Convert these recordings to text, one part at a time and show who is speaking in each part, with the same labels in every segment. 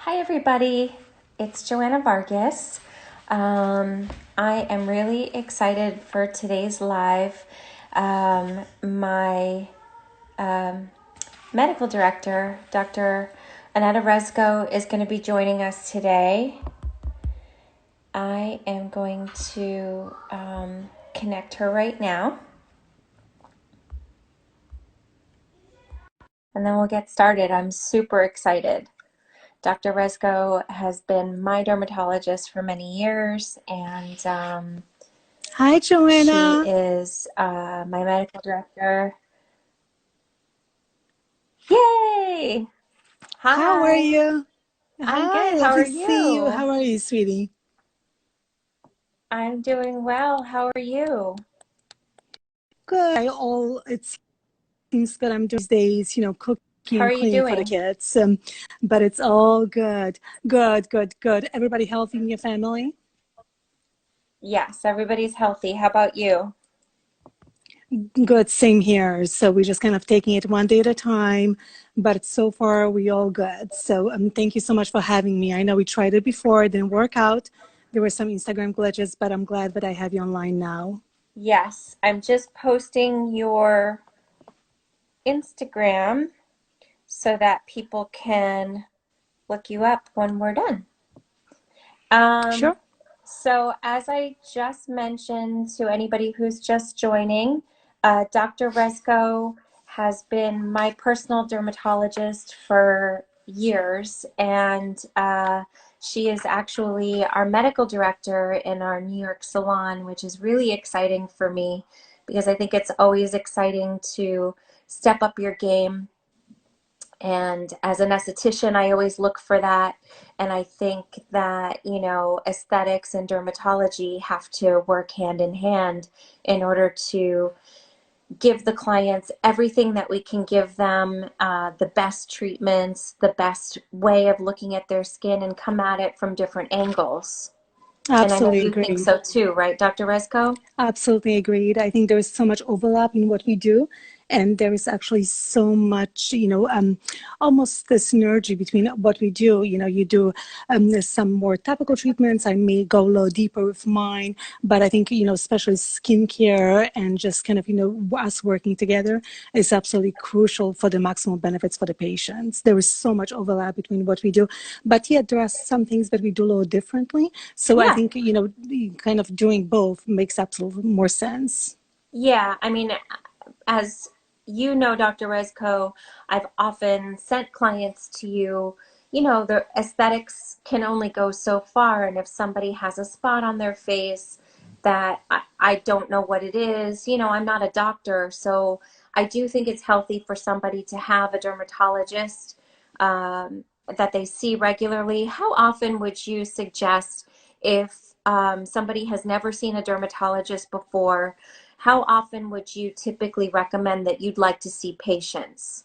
Speaker 1: Hi, everybody. It's Joanna Vargas. I am really excited for today's live. My medical director, Dr. Anetta Reszko, is going to be joining us today. I am going to connect her right now. And then we'll get started. I'm super excited. Dr. Reszko has been my dermatologist for many years, and
Speaker 2: Hi,
Speaker 1: she
Speaker 2: Joanna.
Speaker 1: is my medical director. Yay!
Speaker 2: How are
Speaker 1: Hi,
Speaker 2: you?
Speaker 1: I'm
Speaker 2: Hi,
Speaker 1: good. How
Speaker 2: lovely
Speaker 1: are
Speaker 2: to see you.
Speaker 1: you?
Speaker 2: How are you, sweetie?
Speaker 1: I'm doing well. How are you?
Speaker 2: Good. It seems that I'm doing these days, cooking
Speaker 1: How are
Speaker 2: and
Speaker 1: you
Speaker 2: cleaning for the
Speaker 1: doing?
Speaker 2: kids. But it's all good. Good, good, good. Everybody healthy in your family?
Speaker 1: Yes, everybody's healthy. How about you?
Speaker 2: Good, same here. So we're just kind of taking it one day at a time, but so far we all good. So thank you so much for having me. I know we tried it before, it didn't work out. There were some Instagram glitches, but I'm glad that I have you online now.
Speaker 1: Yes, I'm just posting your Instagram so that people can look you up when we're done. Um,
Speaker 2: Sure.
Speaker 1: so as I just mentioned to anybody who's just joining, Dr. Reszko has been my personal dermatologist for years, and she is actually our medical director in our New York salon, which is really exciting for me because I think it's always exciting to step up your game, and as an esthetician, I always look for that. And I think that, aesthetics and dermatology have to work hand in hand in order to give the clients everything that we can give them, the best treatments, the best way of looking at their skin, and come at it from different angles. And I know
Speaker 2: Absolutely
Speaker 1: you think
Speaker 2: agreed.
Speaker 1: so too, right, Dr. Resco?
Speaker 2: Absolutely agreed. I think there is so much overlap in what we do, and there is actually so much, almost the synergy between what we do. You do some more topical treatments. I may go a little deeper with mine, but I think, especially skincare and just kind of, us working together is absolutely crucial for the maximal benefits for the patients. There is so much overlap between what we do, but yet there are some things that we do a little differently. So I
Speaker 1: Yeah.
Speaker 2: think, kind of doing both makes absolutely more sense.
Speaker 1: Yeah. I mean, as you know, Dr. Resco, I've often sent clients to you. The aesthetics can only go so far. And if somebody has a spot on their face that I don't know what it is, I'm not a doctor. So I do think it's healthy for somebody to have a dermatologist that they see regularly. How often would you suggest, if somebody has never seen a dermatologist before, how often would you typically recommend that you'd like to see patients?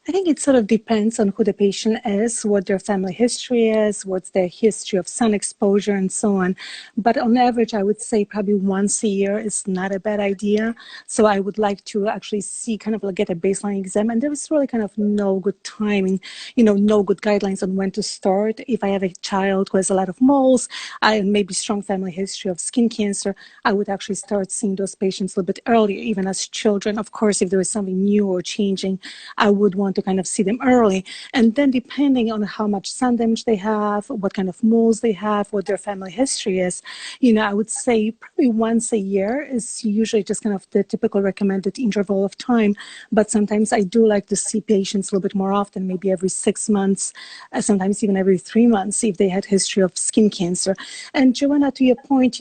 Speaker 2: I think it sort of depends on who the patient is, what their family history is, what's their history of sun exposure, and so on. But on average, I would say probably once a year is not a bad idea. So I would like to actually see, kind of like get a baseline exam. And there is really kind of no good timing, no good guidelines on when to start. If I have a child who has a lot of moles, I maybe strong family history of skin cancer, I would actually start seeing those patients a little bit earlier, even as children. Of course, if there is something new or changing, I would want to kind of see them early. And then depending on how much sun damage they have, what kind of moles they have, what their family history is, I would say probably once a year is usually just kind of the typical recommended interval of time. But sometimes I do like to see patients a little bit more often, maybe every 6 months, sometimes even every 3 months if they had history of skin cancer. And Joanna, to your point,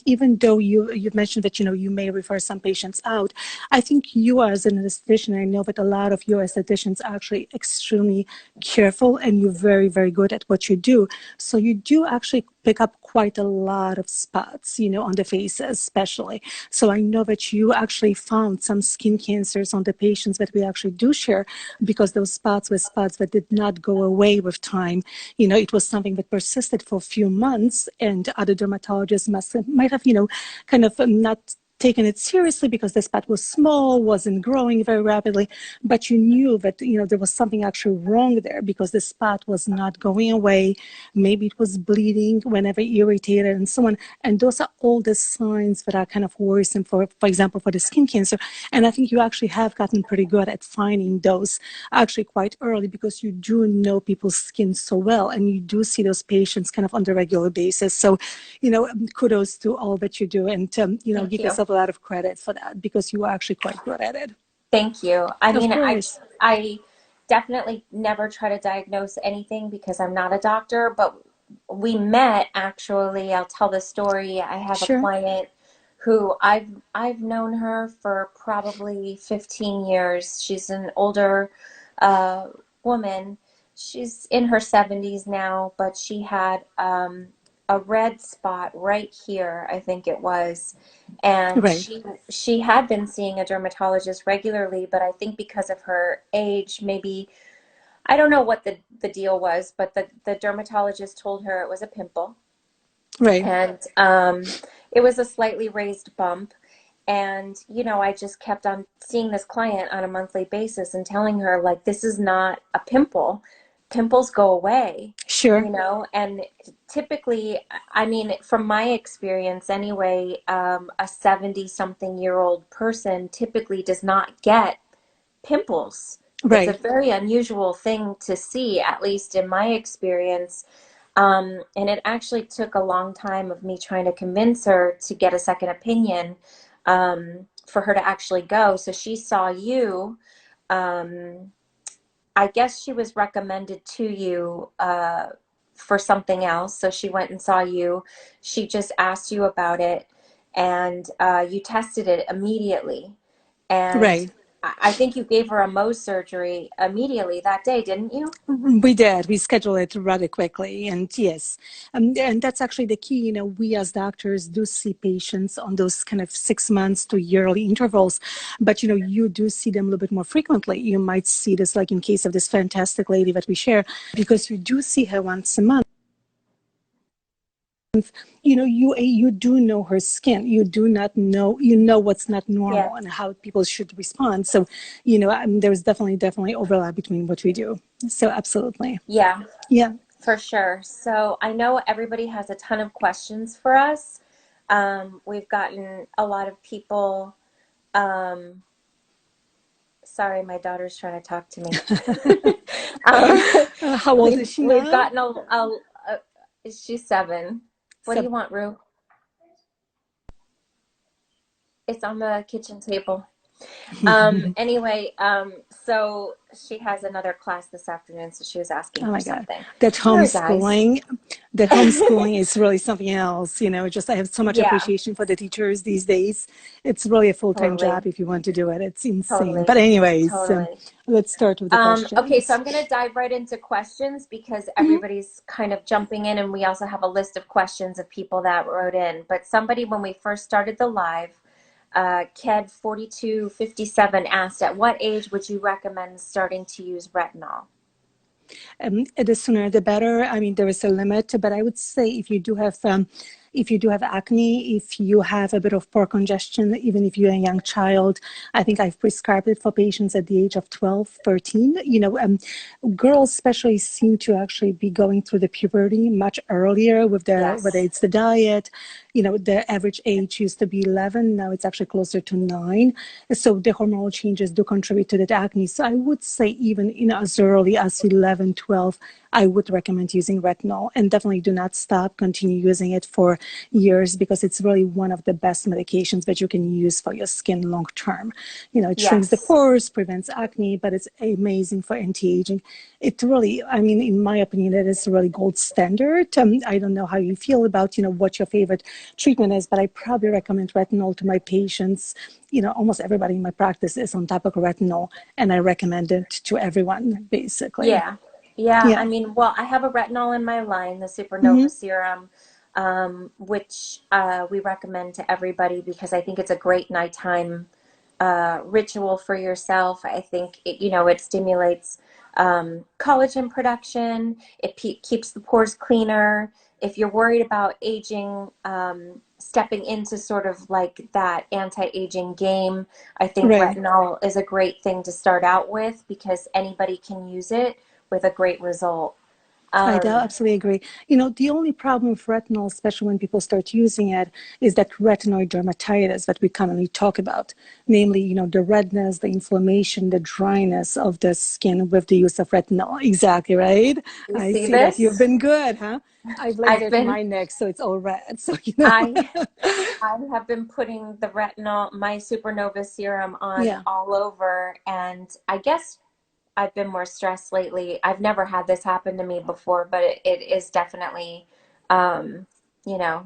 Speaker 2: even though you've mentioned that, you may refer some patients out, I think you as an esthetician, I know that a lot of your estheticians are actually extremely careful and you're very, very good at what you do. So you do actually pick up quite a lot of spots, on the face especially. So I know that you actually found some skin cancers on the patients that we actually do share, because those spots were spots that did not go away with time. It was something that persisted for a few months, and other dermatologists might have, kind of not taken it seriously because the spot was small, wasn't growing very rapidly, but you knew that, there was something actually wrong there because the spot was not going away. Maybe it was bleeding whenever irritated and so on. And those are all the signs that are kind of worrisome for example, for the skin cancer. And I think you actually have gotten pretty good at finding those actually quite early because you do know people's skin so well and you do see those patients kind of on a regular basis. So, kudos to all that you do and,
Speaker 1: Thank
Speaker 2: give
Speaker 1: you.
Speaker 2: yourself a lot of credit for that because you are actually quite good at it.
Speaker 1: Thank you. I
Speaker 2: Of
Speaker 1: mean,
Speaker 2: course.
Speaker 1: I definitely never try to diagnose anything because I'm not a doctor, but we met actually. I'll tell the story. I have a
Speaker 2: Sure.
Speaker 1: client who I've known her for probably 15 years. She's an older uh, woman. She's in her 70s now, but she had a red spot right here, I think it was, and
Speaker 2: Right.
Speaker 1: she had been seeing a dermatologist regularly, but I think because of her age, maybe I don't know what the deal was, but the dermatologist told her it was a pimple,
Speaker 2: Right.
Speaker 1: and it was a slightly raised bump. And, I just kept on seeing this client on a monthly basis and telling her, like, this is not a pimple. Pimples go away,
Speaker 2: Sure.
Speaker 1: and typically, I mean, from my experience anyway, a 70-something-year-old person typically does not get pimples. It's a
Speaker 2: Right.
Speaker 1: very unusual thing to see, at least in my experience. And it actually took a long time of me trying to convince her to get a second opinion, for her to actually go. So she saw you. Um, I guess she was recommended to you for something else. So she went and saw you. She just asked you about it, and you tested it immediately. And
Speaker 2: Right.
Speaker 1: I think you gave her a Mohs surgery immediately that day, didn't you?
Speaker 2: We did. We scheduled it rather quickly. And yes, and that's actually the key. We as doctors do see patients on those kind of 6 months to yearly intervals, but, you do see them a little bit more frequently. You might see this like in case of this fantastic lady that we share, because you do see her once a month. You do know her skin. You do not know, what's not
Speaker 1: Yeah.
Speaker 2: normal and how people should respond. So, there's definitely overlap between what we do. So absolutely.
Speaker 1: Yeah,
Speaker 2: Yeah.
Speaker 1: for sure. So I know everybody has a ton of questions for us. We've gotten a lot of people. Um, Sorry, my daughter's trying to talk to me. um,
Speaker 2: How old is she
Speaker 1: we've
Speaker 2: now?
Speaker 1: gotten a she's 7. What do
Speaker 2: So,
Speaker 1: you want, Rue? It's on the kitchen table. Anyway, so she has another class this afternoon, so she was asking
Speaker 2: oh
Speaker 1: for
Speaker 2: my God,
Speaker 1: something.
Speaker 2: that
Speaker 1: Sorry, guys.
Speaker 2: homeschooling, that homeschooling is really something else. Just I have so much
Speaker 1: Yeah,
Speaker 2: appreciation for the teachers these days. It's really a full-time
Speaker 1: totally,
Speaker 2: job if you want to do it. It's insane. But
Speaker 1: totally,
Speaker 2: anyways,
Speaker 1: totally.
Speaker 2: let's start with the
Speaker 1: Okay, so
Speaker 2: questions.
Speaker 1: I'm going to dive right into questions because
Speaker 2: Mhm.
Speaker 1: everybody's kind of jumping in, and we also have a list of questions of people that wrote in. But somebody, when we first started the live, Ked4257 asked, at what age would you recommend starting to use retinol?
Speaker 2: The sooner the better. I mean, there is a limit, but I would say if you do have acne, if you have a bit of pore congestion, even if you're a young child, I think I've prescribed it for patients at the age of 12, 13. Girls especially seem to actually be going through the puberty much earlier with whether
Speaker 1: Yes.
Speaker 2: it's the diet. The average age used to be 11. Now it's actually closer to 9. So the hormonal changes do contribute to the acne. So I would say even as early as 11, 12, I would recommend using retinol, and definitely do not stop. Continue using it for years because it's really one of the best medications that you can use for your skin long term. It shrinks the
Speaker 1: Yes.
Speaker 2: pores, prevents acne, but it's amazing for anti-aging. It really, I mean, in my opinion, it is really gold standard. I don't know how you feel about, what your favorite treatment is, but I probably recommend retinol to my patients. Almost everybody in my practice is on topical retinol, and I recommend it to everyone, basically.
Speaker 1: Yeah. Yeah.
Speaker 2: Yeah.
Speaker 1: I mean, well, I have a retinol in my line, the
Speaker 2: Mm-hmm.
Speaker 1: Supernova Serum, which we recommend to everybody because I think it's a great nighttime ritual for yourself. I think it stimulates collagen production. It keeps the pores cleaner. if you're worried about aging, stepping into sort of like that anti-aging game, I think
Speaker 2: Right.
Speaker 1: retinol is a great thing to start out with because anybody can use it with a great result. Um,
Speaker 2: Absolutely agree. The only problem with retinol, especially when people start using it, is that retinoid dermatitis that we commonly talk about. Namely, the redness, the inflammation, the dryness of the skin with the use of retinol. Exactly, right?
Speaker 1: you
Speaker 2: I
Speaker 1: see
Speaker 2: see that you've
Speaker 1: this?
Speaker 2: been good, huh? I've
Speaker 1: I've
Speaker 2: lasered
Speaker 1: been,
Speaker 2: my neck, so it's all red. So,
Speaker 1: I, I have been putting the retinol, my supernova serum on
Speaker 2: Yeah.
Speaker 1: all over, and I guess I've been more stressed lately. I've never had this happen to me before, but it is definitely,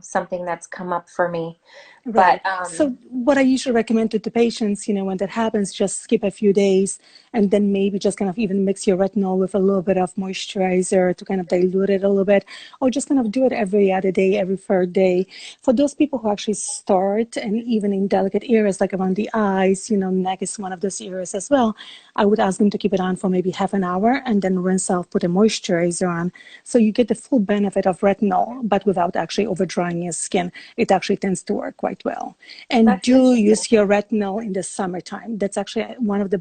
Speaker 1: something that's come up for me.
Speaker 2: Right.
Speaker 1: But
Speaker 2: So what I usually recommend to the patients, when that happens, just skip a few days and then maybe just kind of even mix your retinol with a little bit of moisturizer to kind of dilute it a little bit, or just kind of do it every other day, every third day. For those people who actually start, and even in delicate areas like around the eyes, neck is one of those areas as well, I would ask them to keep it on for maybe half an hour and then rinse off, put a moisturizer on. So you get the full benefit of retinol, but without actually over drying your skin. It actually tends to work quite well. And
Speaker 1: that's
Speaker 2: do
Speaker 1: interesting.
Speaker 2: use your retinol in the summertime. That's actually one of the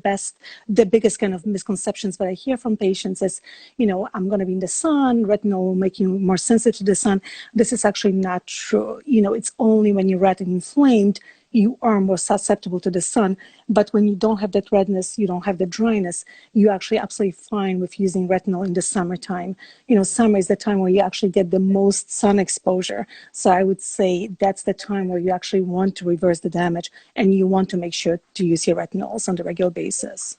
Speaker 2: biggest kind of misconceptions that I hear from patients is, I'm going to be in the sun, retinol will make you more sensitive to the sun. This is actually not true. It's only when you're red and inflamed you are more susceptible to the sun. But when you don't have that redness, you don't have the dryness, you're actually absolutely fine with using retinol in the summertime. Summer is the time where you actually get the most sun exposure. So I would say that's the time where you actually want to reverse the damage and you want to make sure to use your retinols on a regular basis.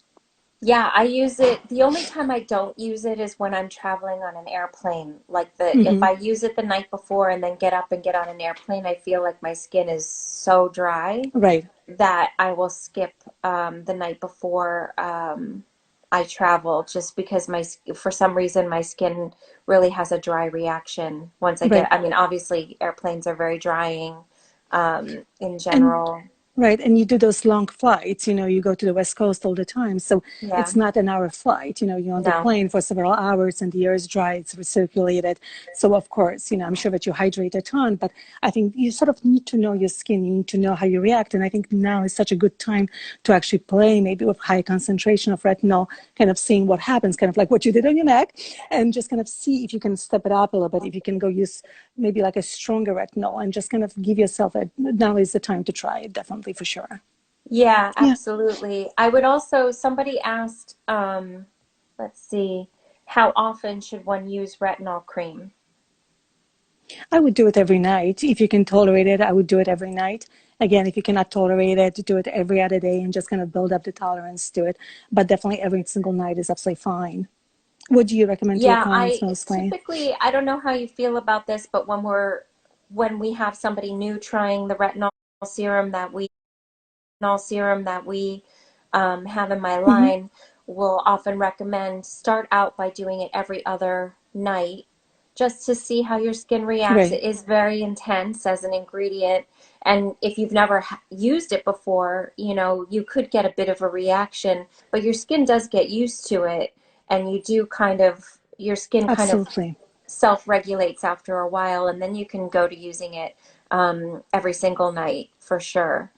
Speaker 1: Yeah, I use it. The only time I don't use it is when I'm traveling on an airplane. Like if
Speaker 2: Hmm.
Speaker 1: I use it the night before and then get up and get on an airplane, I feel like my skin is so dry
Speaker 2: Right,
Speaker 1: that I will skip the night before I travel just because for some reason my skin really has a dry reaction once I get,
Speaker 2: right.
Speaker 1: I mean, obviously airplanes are very drying in
Speaker 2: And
Speaker 1: general.
Speaker 2: Right, and you do those long flights, you go to the West Coast all the time. So
Speaker 1: Yeah,
Speaker 2: it's not an hour flight, you're on the
Speaker 1: no.
Speaker 2: plane for several hours and the air is dry, it's recirculated. So of course, I'm sure that you hydrate a ton, but I think you sort of need to know your skin, you need to know how you react. And I think now is such a good time to actually play maybe with high concentration of retinol, kind of seeing what happens, kind of like what you did on your neck, and just kind of see if you can step it up a little bit, if you can go use maybe like a stronger retinol and just kind of give yourself now is the time to try it, definitely for sure.
Speaker 1: Yeah,
Speaker 2: Yeah,
Speaker 1: absolutely. I would also, somebody asked, let's see, how often should one use retinol cream?
Speaker 2: I would do it every night. If you can tolerate it, I would do it every night. Again, if you cannot tolerate it, do it every other day and just kind of build up the tolerance to it. But definitely every single night is absolutely fine. What do you recommend to your
Speaker 1: Yeah,
Speaker 2: clients
Speaker 1: I
Speaker 2: mostly?
Speaker 1: typically, I don't know how you feel about this, but when we have somebody new trying the serum that we, retinol serum that we have in my
Speaker 2: Hmm.
Speaker 1: line, will often recommend start out by doing it every other night just to see how your skin reacts.
Speaker 2: Right.
Speaker 1: It is very intense as an ingredient. And if you've never used it before, you could get a bit of a reaction, but your skin does get used to it. And your skin kind of
Speaker 2: Absolutely.
Speaker 1: self regulates after a while. And then you can go to using it every single night for sure.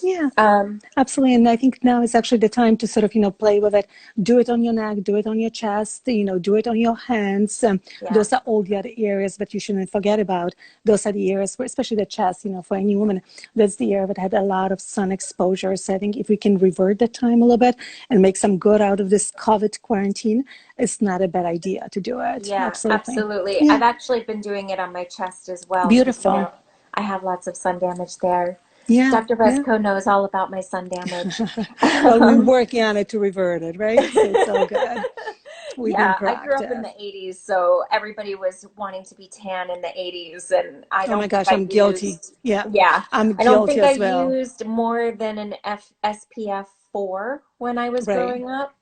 Speaker 2: Yeah.
Speaker 1: Um,
Speaker 2: Absolutely. And I think now is actually the time to sort of, play with it. Do it on your neck, do it on your chest, do it on your hands.
Speaker 1: yeah.
Speaker 2: Those are all the other areas that you shouldn't forget about. Those are the areas, where, especially the chest, for any woman, that's the area that had a lot of sun exposure. So I think if we can revert the time a little bit and make some good out of this COVID quarantine, it's not a bad idea to do it.
Speaker 1: Yeah,
Speaker 2: Absolutely.
Speaker 1: absolutely.
Speaker 2: Yeah.
Speaker 1: I've actually been doing it on my chest as well because,
Speaker 2: Beautiful.
Speaker 1: I have lots of sun damage there.
Speaker 2: Yeah.
Speaker 1: Dr.
Speaker 2: Yeah.
Speaker 1: Resco knows all about my sun damage.
Speaker 2: Well, we're
Speaker 1: Um,
Speaker 2: working on it to revert it, right? So it's all good. We've been
Speaker 1: yeah, I grew up in
Speaker 2: proactive.
Speaker 1: the 80s, so everybody was wanting to be tan in the 80s, and I
Speaker 2: Oh my
Speaker 1: don't think
Speaker 2: gosh,
Speaker 1: I
Speaker 2: I'm guilty.
Speaker 1: used,
Speaker 2: Yeah,
Speaker 1: yeah,
Speaker 2: I'm
Speaker 1: I don't
Speaker 2: guilty
Speaker 1: think I
Speaker 2: as well.
Speaker 1: used more than an SPF 4 when I was
Speaker 2: Right,
Speaker 1: growing up,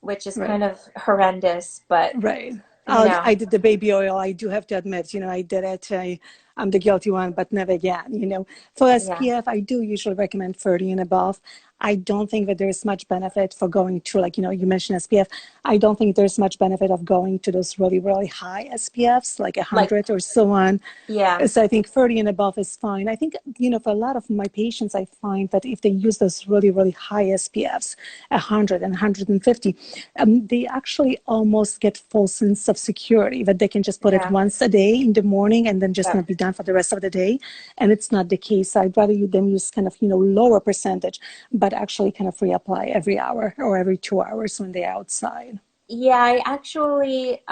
Speaker 1: which is
Speaker 2: right,
Speaker 1: kind of horrendous, but,
Speaker 2: right.
Speaker 1: you know,
Speaker 2: I did the baby oil. I do have to admit, I did it. I'm the guilty one, but never again. For
Speaker 1: yeah.
Speaker 2: SPF, I do usually recommend 30 and above. I don't think that there's much benefit for going to, like, you mentioned SPF. I don't think there's much benefit of going to those really, really high SPFs, like
Speaker 1: Like,
Speaker 2: 100 or so on.
Speaker 1: yeah,
Speaker 2: So I think 30 and above is fine. I think, for a lot of my patients, I find that if they use those really, really high SPFs, 100 and 150, they actually almost get full sense of security that they can just put it
Speaker 1: yeah,
Speaker 2: once a day in the morning and then just
Speaker 1: yeah.
Speaker 2: not be done for the rest of the day. And it's not the case. I'd rather you them use kind of, lower percentage, but actually kind of reapply every hour or every 2 hours when they're outside.
Speaker 1: Yeah, I actually,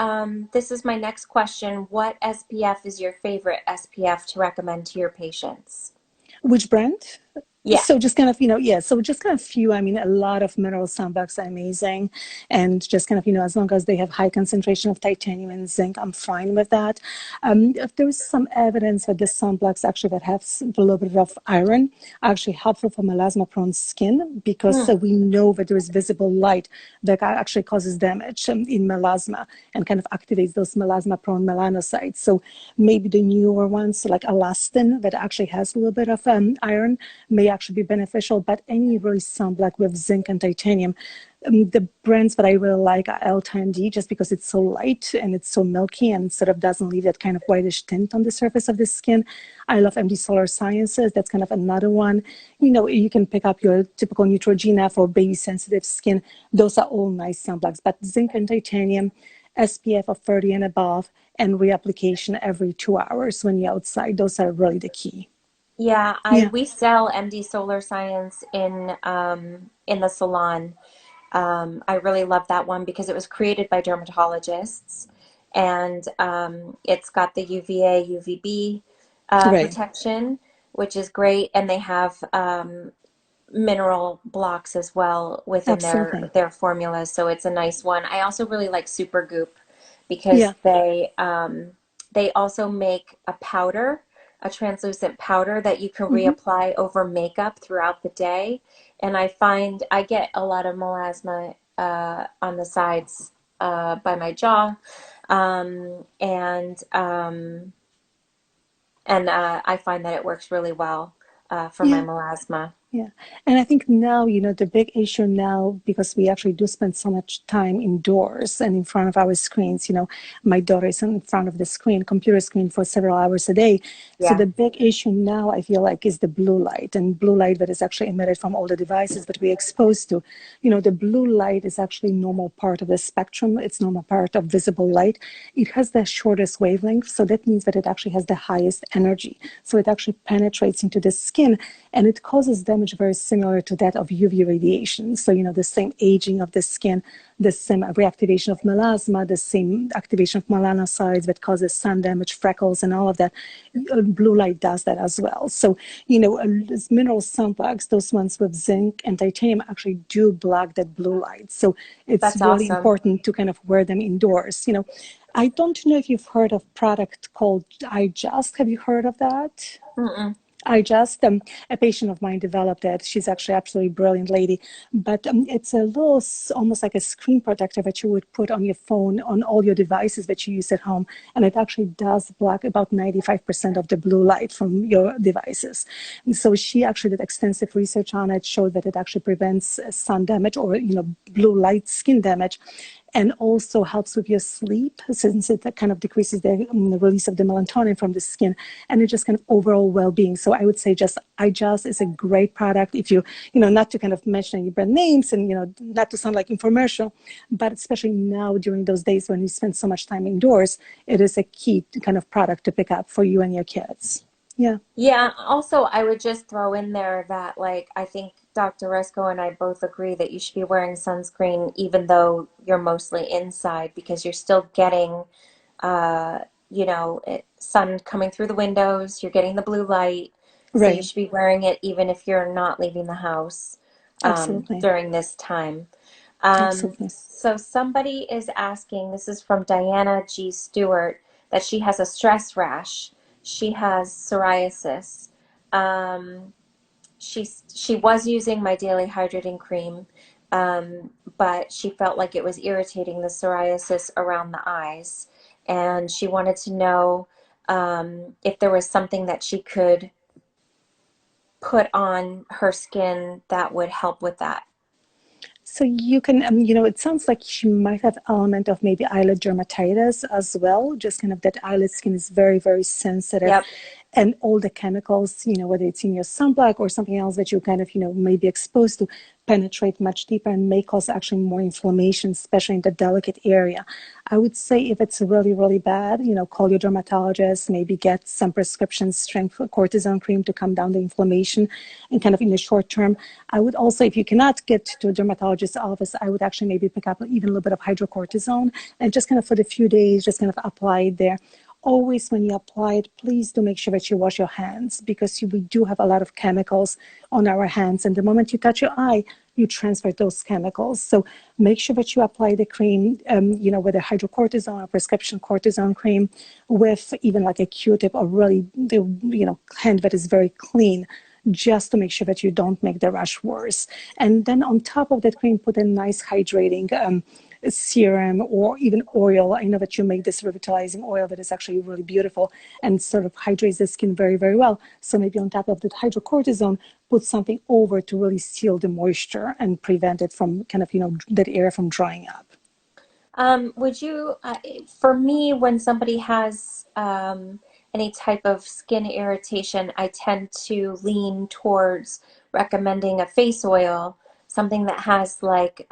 Speaker 1: this is my next question. What SPF is your favorite SPF to recommend to your patients?
Speaker 2: Which brand?
Speaker 1: Yeah.
Speaker 2: So just kind of, yeah, so just kind of few, I mean, a lot of mineral sunblock are amazing. And just kind of, as long as they have high concentration of titanium and zinc, I'm fine with that. If there is some evidence that the sunblocks actually that have a little bit of iron are actually helpful for melasma prone skin, because
Speaker 1: Hmm.
Speaker 2: we know that there is visible light that actually causes damage in melasma and kind of activates those melasma prone melanocytes. So maybe the newer ones, like elastin, that actually has a little bit of iron, may actually be beneficial, but any really sunblock with zinc and titanium, the brands that I really like are L10D, just because it's so light and it's so milky and sort of doesn't leave that kind of whitish tint on the surface of the skin. I love MD Solar Sciences. That's kind of another one. You can pick up your typical Neutrogena for baby sensitive skin. Those are all nice sunblocks, but zinc and titanium, SPF of 30 and above, and reapplication every 2 hours when you're outside. Those are really the key.
Speaker 1: Yeah,
Speaker 2: Yeah.
Speaker 1: we sell MD Solar Science in the salon. I really love that one because it was created by dermatologists, and it's got the UVA, UVB
Speaker 2: Right.
Speaker 1: protection, which is great, and they have mineral blocks as well within
Speaker 2: Absolutely.
Speaker 1: their formulas, so it's a nice one. I also really like Supergoop because
Speaker 2: Yeah.
Speaker 1: they also make a powder, a translucent powder that you can
Speaker 2: Hmm.
Speaker 1: reapply over makeup throughout the day. And I find I get a lot of melasma on the sides by my jaw, and I find that it works really well for my
Speaker 2: Yeah.
Speaker 1: melasma.
Speaker 2: Yeah. And I think now, the big issue now, because we actually do spend so much time indoors and in front of our screens, my daughter is in front of the screen, computer screen for several hours a day. So
Speaker 1: Yeah,
Speaker 2: the big issue now, I feel like, is the blue light, and blue light that is actually emitted from all the devices that we're exposed to. The blue light is actually normal part of the spectrum. It's normal part of visible light. It has the shortest wavelength. So that means that it actually has the highest energy. So it actually penetrates into the skin, and it causes damage very similar to that of UV radiation. So, the same aging of the skin, the same reactivation of melasma, the same activation of melanocytes that causes sun damage, freckles, and all of that. Blue light does that as well. So, these mineral sunblocks, those ones with zinc and titanium, actually do block that blue light. So it's
Speaker 1: that's
Speaker 2: really
Speaker 1: awesome.
Speaker 2: important to kind of wear them indoors. I don't know if you've heard of product called iJust. Have you heard of that?
Speaker 1: Mm-mm.
Speaker 2: I just, a patient of mine developed it. She's actually absolutely brilliant lady, but it's a little, almost like a screen protector that you would put on your phone, on all your devices that you use at home. And it actually does block about 95% of the blue light from your devices. And so she actually did extensive research on it, showed that it actually prevents sun damage or, blue light skin damage, and also helps with your sleep, since it kind of decreases the release of the melatonin from the skin, and it just kind of overall well-being. So I would say iJust is a great product. If not to kind of mention any brand names and, not to sound like infomercial, but especially now during those days when you spend so much time indoors, it is a key kind of product to pick up for you and your kids. Yeah.
Speaker 1: Yeah, also, I would just throw in there that, like, I think Dr. Resko and I both agree that you should be wearing sunscreen even though you're mostly inside because you're still getting, uh, sun coming through the windows, you're getting the blue light, so you
Speaker 2: Right.
Speaker 1: should be wearing it even if you're not leaving the house
Speaker 2: Absolutely.
Speaker 1: during this time.
Speaker 2: Absolutely.
Speaker 1: So somebody is asking, this is from Diana G. Stewart, that she has a stress rash. She has psoriasis. Um, she was using my daily hydrating cream, but she felt like it was irritating the psoriasis around the eyes, and she wanted to know if there was something that she could put on her skin that would help with that?
Speaker 2: So you can, it sounds like she might have element of maybe eyelid dermatitis as well. Just kind of that eyelid skin is very, very sensitive,
Speaker 1: Yep.
Speaker 2: and all the chemicals, whether it's in your sunblock or something else that you kind of, may be exposed to, penetrate much deeper and may cause actually more inflammation, especially in the delicate area. I would say if it's really, really bad, call your dermatologist, maybe get some prescription strength cortisone cream to calm down the inflammation and kind of in the short term. I would also, if you cannot get to a dermatologist's office, I would actually maybe pick up even a little bit of hydrocortisone and just kind of for the few days, just kind of apply it there. Always when you apply it, please do make sure that you wash your hands, because we do have a lot of chemicals on our hands. And the moment you touch your eye, you transfer those chemicals. So make sure that you apply the cream, with a hydrocortisone or prescription cortisone cream with even like a Q-tip or really the, hand that is very clean, just to make sure that you don't make the rash worse. And then on top of that cream, put a nice hydrating serum or even oil. I know that you make this revitalizing oil that is actually really beautiful and sort of hydrates the skin very, very well. So maybe on top of the hydrocortisone, put something over to really seal the moisture and prevent it from kind of, that area from drying up.
Speaker 1: Would you, for me, when somebody has any type of skin irritation, I tend to lean towards recommending a face oil, something that has like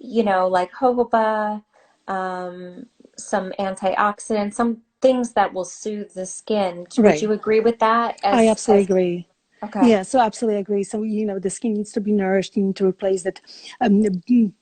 Speaker 1: jojoba, some antioxidants, some things that will soothe the skin. Would
Speaker 2: Right.
Speaker 1: you agree with that?
Speaker 2: I absolutely agree.
Speaker 1: Okay.
Speaker 2: Yeah, so absolutely agree. So, the skin needs to be nourished. You need to replace that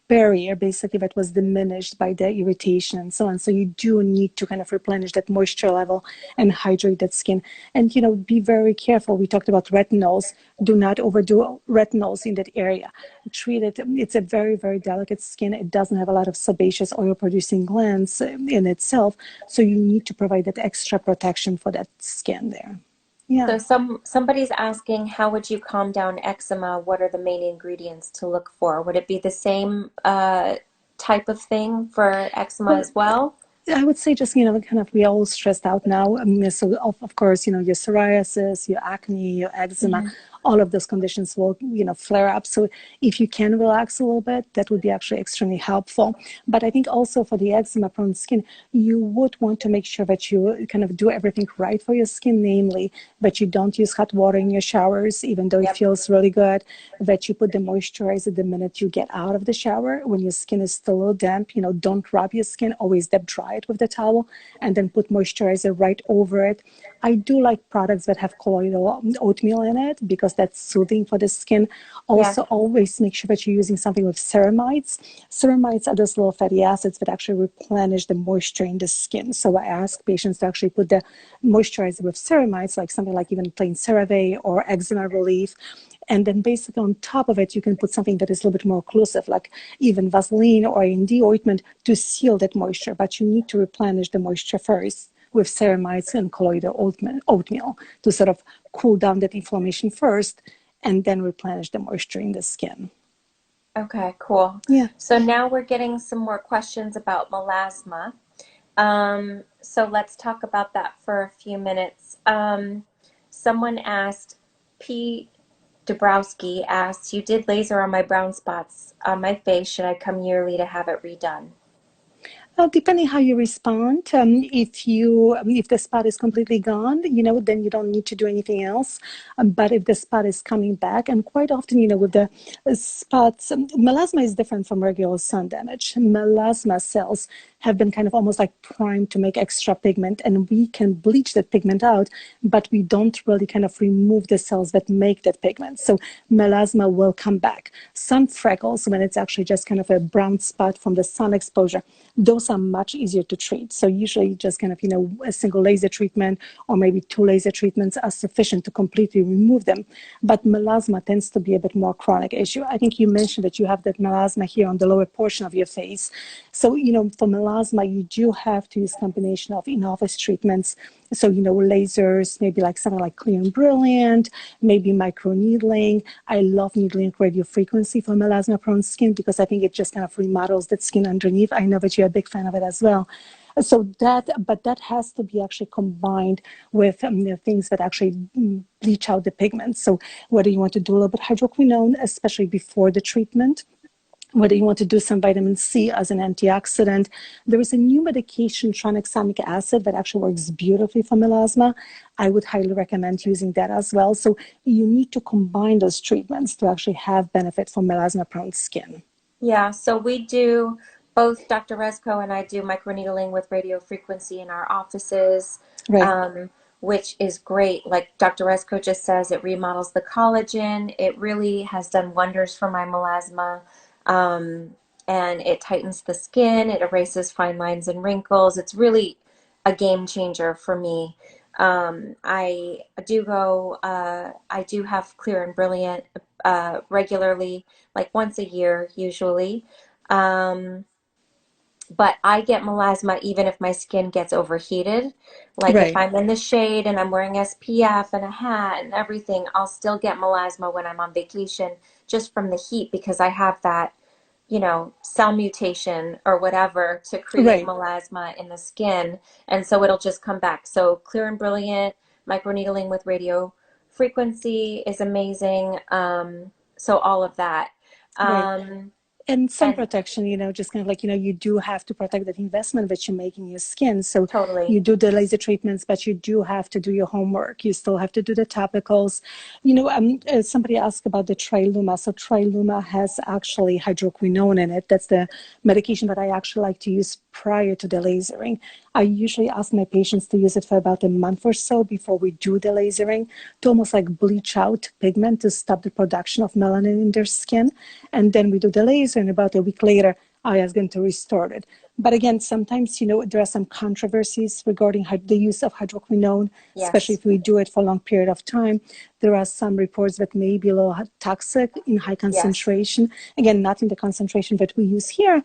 Speaker 2: barrier, basically, that was diminished by the irritation and so on. So you do need to kind of replenish that moisture level and hydrate that skin. And, be very careful. We talked about retinols. Do not overdo retinols in that area. Treat it. It's a very, very delicate skin. It doesn't have a lot of sebaceous oil-producing glands in itself. So you need to provide that extra protection for that skin there. Yeah.
Speaker 1: So somebody's asking, how would you calm down eczema? What are the main ingredients to look for? Would it be the same type of thing for eczema
Speaker 2: Well,
Speaker 1: as well?
Speaker 2: I would say just, kind of we all stressed out now. So of course, your psoriasis, your acne, your eczema,
Speaker 1: Hmm.
Speaker 2: all of those conditions will, flare up. So if you can relax a little bit, that would be actually extremely helpful. But I think also for the eczema prone skin, you would want to make sure that you kind of do everything right for your skin, namely that you don't use hot water in your showers, even though it
Speaker 1: Yep.
Speaker 2: feels really good, that you put the moisturizer the minute you get out of the shower when your skin is still a little damp. Don't rub your skin, always dry it with the towel and then put moisturizer right over it. I do like products that have colloidal oatmeal in it because that's soothing for the skin.
Speaker 1: Yeah.
Speaker 2: Also, always make sure that you're using something with ceramides. Ceramides are those little fatty acids that actually replenish the moisture in the skin. So I ask patients to actually put the moisturizer with ceramides, like something like even plain CeraVe or eczema relief. And then basically on top of it, you can put something that is a little bit more occlusive, like even Vaseline or A&D ointment to seal that moisture. But you need to replenish the moisture first with ceramides and colloidal oatmeal to sort of cool down that inflammation first and then replenish the moisture in the skin.
Speaker 1: Okay, cool.
Speaker 2: Yeah.
Speaker 1: So now we're getting some more questions about melasma. So let's talk about that for a few minutes. Someone asked, P. Dabrowski asked, you did laser on my brown spots on my face. Should I come yearly to have it redone?
Speaker 2: Depending how you respond, if the spot is completely gone, then you don't need to do anything else. But if the spot is coming back, and quite often, with the spots, melasma is different from regular sun damage. Melasma cells have been kind of almost like primed to make extra pigment, and we can bleach that pigment out, but we don't really kind of remove the cells that make that pigment. So melasma will come back. Sun freckles, when it's actually just kind of a brown spot from the sun exposure, those are much easier to treat. So usually just kind of, a single laser treatment or maybe 2 laser treatments are sufficient to completely remove them. But melasma tends to be a bit more chronic issue. I think you mentioned that you have that melasma here on the lower portion of your face. So, for melasma, you do have to use combination of in-office treatments. So, lasers, maybe like something like Clear and Brilliant, maybe microneedling. I love needling radio frequency for melasma prone skin because I think it just kind of remodels that skin underneath. I know that you're a big fan of it as well. So but that has to be actually combined with things that actually bleach out the pigments. So whether you want to do a little bit hydroquinone, especially before the treatment, whether you want to do some vitamin C as an antioxidant. There is a new medication, tranexamic acid, that actually works beautifully for melasma. I would highly recommend using that as well. So you need to combine those treatments to actually have benefit for melasma-prone skin.
Speaker 1: Yeah, so we do both Dr. Reszko and I do microneedling with radio frequency in our offices,
Speaker 2: Right,
Speaker 1: um, which is great. Like Dr. Reszko just says, it remodels the collagen. It really has done wonders for my melasma. Um, and it tightens the skin, it erases fine lines and wrinkles. It's really a game changer for me. I do have Clear and Brilliant regularly, like once a year usually. Um, but I get melasma even if my skin gets overheated. Like if
Speaker 2: right,
Speaker 1: I'm in the shade and I'm wearing SPF and a hat and everything, I'll still get melasma when I'm on vacation just from the heat because I have that, cell mutation or whatever to create
Speaker 2: right,
Speaker 1: melasma in the skin. And so it'll just come back. So Clear and Brilliant, microneedling with radio frequency is amazing. So all of that.
Speaker 2: right.
Speaker 1: Um,
Speaker 2: And sun
Speaker 1: and
Speaker 2: protection, just kind of like, you do have to protect that investment that you make in your skin. So
Speaker 1: totally.
Speaker 2: you do the laser treatments, but you do have to do your homework. You still have to do the topicals. Somebody asked about the Triluma. So Triluma has actually hydroquinone in it. That's the medication that I actually like to use prior to the lasering. I usually ask my patients to use it for about a month or so before we do the lasering to almost like bleach out pigment to stop the production of melanin in their skin. And then we do the laser, and about a week later, I ask them to restore it. But again, sometimes, there are some controversies regarding the use of hydroquinone, especially
Speaker 1: Yes.
Speaker 2: if we do it for a long period of time. There are some reports that may be a little toxic in high
Speaker 1: Yes.
Speaker 2: concentration. Again, not in the concentration that we use here,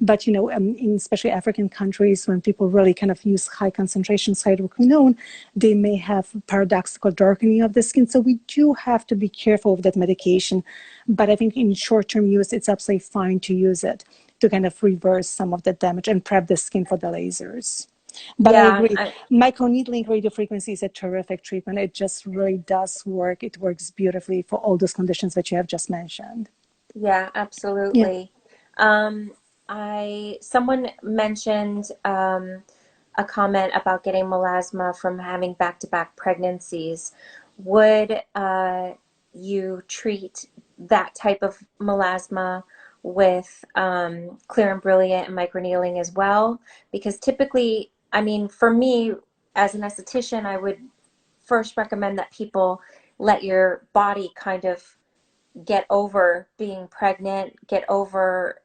Speaker 2: but, in especially African countries, when people really kind of use high concentrations of hydroquinone, they may have paradoxical darkening of the skin. So we do have to be careful with that medication. But I think in short-term use, it's absolutely fine to use it to kind of reverse some of the damage and prep the skin for the lasers. But I
Speaker 1: Yeah.
Speaker 2: agree, microneedling radiofrequency is a terrific treatment. It just really does work. It works beautifully for all those conditions that you have just mentioned.
Speaker 1: Yeah,
Speaker 2: Yeah,
Speaker 1: absolutely. Um, someone mentioned a comment about getting melasma from having back-to-back pregnancies. Would you treat that type of melasma with Clear and Brilliant and microneedling as well? Because typically, I mean, for me as an esthetician, I would first recommend that people let your body kind of get over being pregnant, get over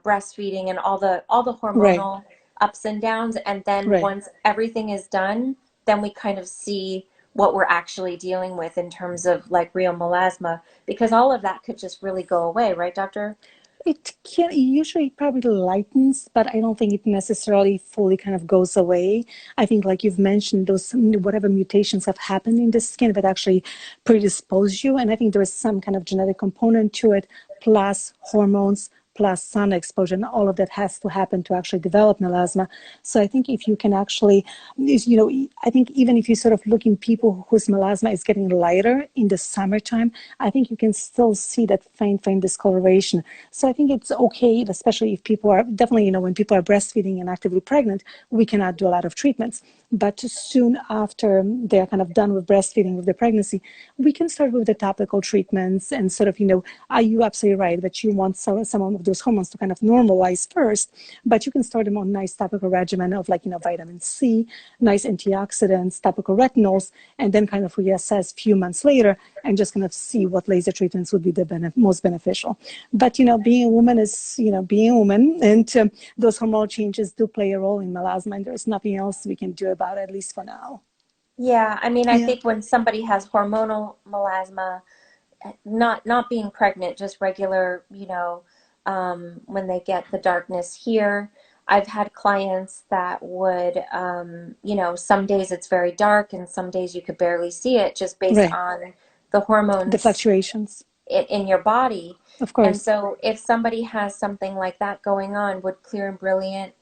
Speaker 1: breastfeeding and all the
Speaker 2: right,
Speaker 1: hormonal ups and downs, and then
Speaker 2: right.
Speaker 1: once everything is done, then we kind of see what we're actually dealing with in terms of like real melasma, because all of that could just really go away, right, doctor?
Speaker 2: It usually probably lightens, but I don't think it necessarily fully kind of goes away. I think, like you've mentioned, those whatever mutations have happened in the skin that actually predispose you, and I think there is some kind of genetic component to it, plus hormones, plus sun exposure, and all of that has to happen to actually develop melasma. So I think if you can actually, I think even if you sort of look in people whose melasma is getting lighter in the summertime, I think you can still see that faint discoloration. So I think it's okay, especially if people are definitely, when people are breastfeeding and actively pregnant, we cannot do a lot of treatments. But soon after they're kind of done with breastfeeding with the pregnancy, we can start with the topical treatments and sort of, are you absolutely right that you want some of those hormones to kind of normalize first, but you can start them on a nice topical regimen of like, vitamin C, nice antioxidants, topical retinols, and then kind of reassess a few months later and just kind of see what laser treatments would be the most beneficial. But, being a woman is, being a woman, and those hormonal changes do play a role in melasma, and there's nothing else we can do about it, at least for now.
Speaker 1: Yeah, I mean, I
Speaker 2: Yeah,
Speaker 1: think when somebody has hormonal melasma, not being pregnant, just regular, when they get the darkness here. I've had clients that would, some days it's very dark and some days you could barely see it just based
Speaker 2: right.
Speaker 1: on the
Speaker 2: The
Speaker 1: hormones
Speaker 2: fluctuations,
Speaker 1: in your body.
Speaker 2: of
Speaker 1: And
Speaker 2: course.
Speaker 1: so if somebody has something like that going on, would Clear and Brilliant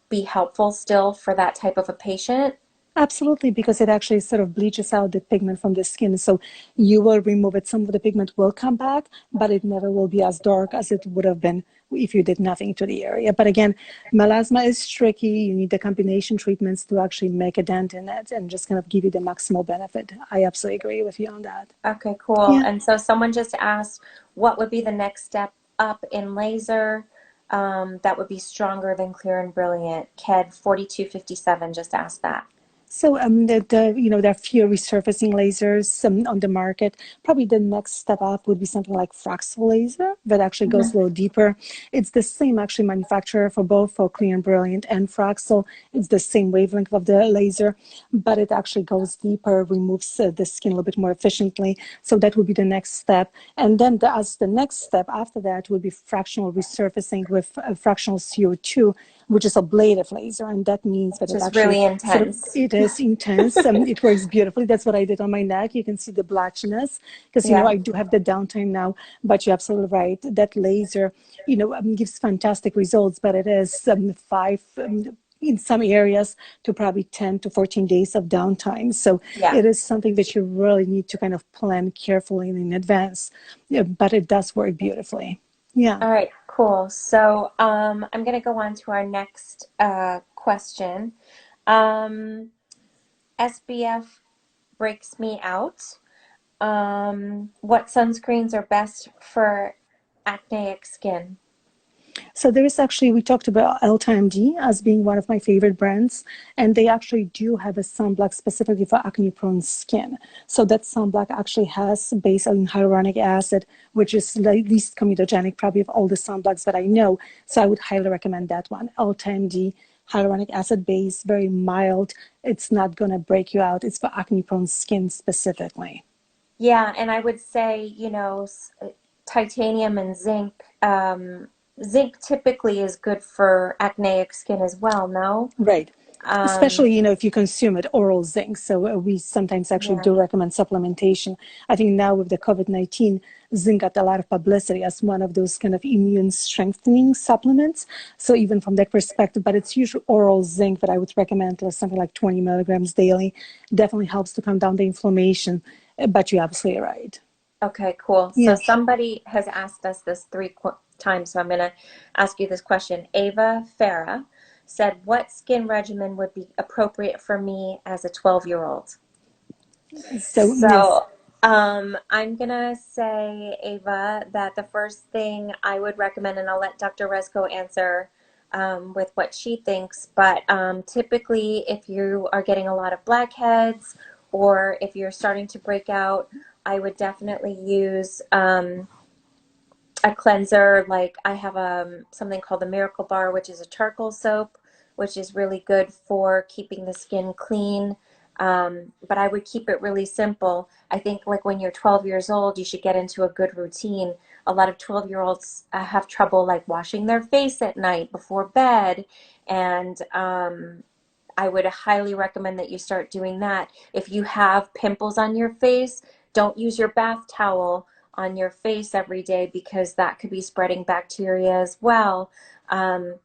Speaker 1: be helpful still for that type of a patient?
Speaker 2: Absolutely, because it actually sort of bleaches out the pigment from the skin. So you will remove it. Some of the pigment will come back, but it never will be as dark as it would have been if you did nothing to the area. But again, melasma is tricky. You need the combination treatments to actually make a dent in it and just kind of give you the maximal benefit. I absolutely agree with you on that.
Speaker 1: Okay, cool.
Speaker 2: Yeah.
Speaker 1: And so someone just asked, what would be the next step up in laser that would be stronger than Clear and Brilliant? KED 4257 just asked that.
Speaker 2: So there are few resurfacing lasers on the market. Probably the next step up would be something like Fraxel laser that actually goes a little deeper. It's the same actually manufacturer for both for Clear and Brilliant and Fraxel. It's the same wavelength of the laser, but it actually goes deeper, removes the skin a little bit more efficiently. So that would be the next step. And then as the next step after that would be fractional resurfacing with fractional CO2, which is ablative laser, and that means that
Speaker 1: Which
Speaker 2: it
Speaker 1: is
Speaker 2: actually
Speaker 1: really
Speaker 2: sort of
Speaker 1: intense.
Speaker 2: it is intense. It works beautifully. That's what I did on my neck. You can see the blotchiness because
Speaker 1: Yeah.
Speaker 2: I do have the downtime now. But you're absolutely right. That laser, gives fantastic results, but it is five. In some areas to probably 10 to 14 days of downtime. So
Speaker 1: Yeah.
Speaker 2: it is something that you really need to kind of plan carefully in advance. Yeah, but it does work beautifully. Yeah.
Speaker 1: All right, cool. So I'm going to go on to our next question. Um, SPF breaks me out. What sunscreens are best for acneic skin?
Speaker 2: So there is actually, we talked about LTMD as being one of my favorite brands, and they actually do have a sunblock specifically for acne-prone skin. So that sunblock actually has based on hyaluronic acid, which is the least comedogenic probably of all the sunblocks that I know. So I would highly recommend that one. LTMD, hyaluronic acid base, very mild. It's not going to break you out. It's for acne-prone skin specifically.
Speaker 1: Yeah, and I would say, titanium and zinc. Zinc typically is good for acneic skin as well, no?
Speaker 2: Right.
Speaker 1: Um,
Speaker 2: Especially, if you consume it, oral zinc. So we sometimes actually
Speaker 1: yeah.
Speaker 2: do recommend supplementation. I think now with the COVID-19, zinc got a lot of publicity as one of those kind of immune strengthening supplements. So even from that perspective, but it's usually oral zinc that I would recommend, something like 20 milligrams daily. Definitely helps to calm down the inflammation. But you're absolutely right.
Speaker 1: Okay, cool. So
Speaker 2: Yeah.
Speaker 1: somebody has asked us this three times, so I'm going to ask you this question. Ava Farah said, what skin regimen would be appropriate for me as a 12-year-old?
Speaker 2: So yes.
Speaker 1: So, I'm gonna say, Ava, that the first thing I would recommend, and I'll let Dr. Resco answer with what she thinks, but typically, if you are getting a lot of blackheads or if you're starting to break out, I would definitely use a cleanser. Like I have something called the Miracle Bar, which is a charcoal soap, which is really good for keeping the skin clean. But I would keep it really simple. I think like when you're 12 years old, you should get into a good routine. A lot of 12-year-olds have trouble like washing their face at night before bed, and I would highly recommend that you start doing that. If you have pimples on your face, don't use your bath towel on your face every day because that could be spreading bacteria as well.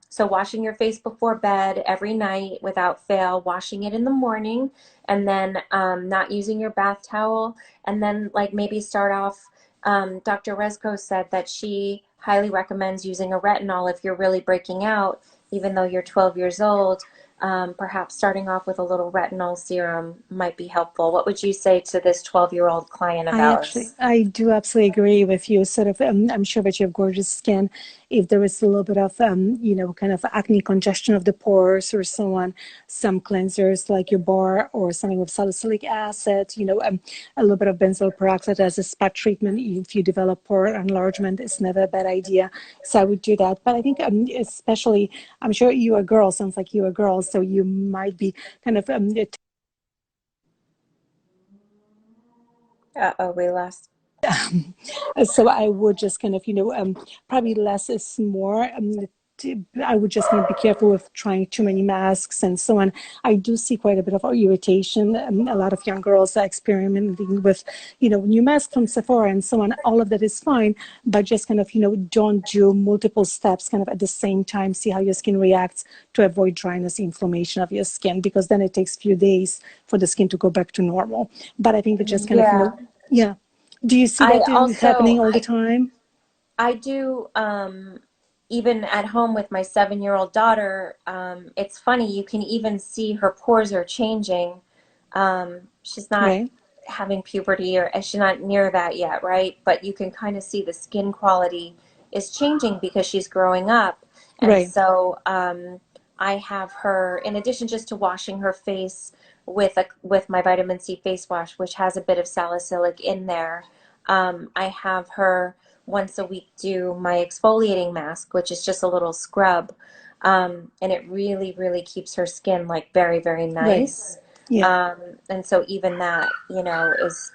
Speaker 1: So washing your face before bed every night without fail, washing it in the morning, and then not using your bath towel, and then like maybe start off. Dr. Resco said that she highly recommends using a retinol if you're really breaking out, even though you're 12 years old. Perhaps starting off with a little retinol serum might be helpful. What would you say to this 12-year-old client of ours?
Speaker 2: I do absolutely agree with you. Sort of, I'm sure that you have gorgeous skin. If there is a little bit of, kind of acne congestion of the pores or so on, some cleansers like your bar or something with salicylic acid, a little bit of benzoyl peroxide as a spot treatment. If you develop pore enlargement, it's never a bad idea. So I would do that. But I think, especially, I'm sure you're a girl. Sounds like you're a girl, so you might be kind of
Speaker 1: Uh-oh, we lost.
Speaker 2: so I would just kind of, probably less is more. I would just kind of be careful with trying too many masks and so on. I do see quite a bit of irritation. A lot of young girls are experimenting with, new masks from Sephora and so on. All of that is fine, but just kind of, don't do multiple steps kind of at the same time. See how your skin reacts to avoid dryness, inflammation of your skin, because then it takes a few days for the skin to go back to normal. But I think that just kind of,
Speaker 1: Yeah.
Speaker 2: yeah. Do you see
Speaker 1: I
Speaker 2: that
Speaker 1: also
Speaker 2: happening all the time?
Speaker 1: I do, even at home with my 7-year-old daughter. It's funny, you can even see her pores are changing. She's not
Speaker 2: Right,
Speaker 1: having puberty, or she's not near that yet, right? But you can kind of see the skin quality is changing because she's growing up. And
Speaker 2: right,
Speaker 1: so I have her, in addition just to washing her face with my vitamin C face wash, which has a bit of salicylic in there, I have her once a week do my exfoliating mask, which is just a little scrub. And it really, really keeps her skin like very, very
Speaker 2: right.
Speaker 1: nice.
Speaker 2: Yeah.
Speaker 1: Um, and so even that,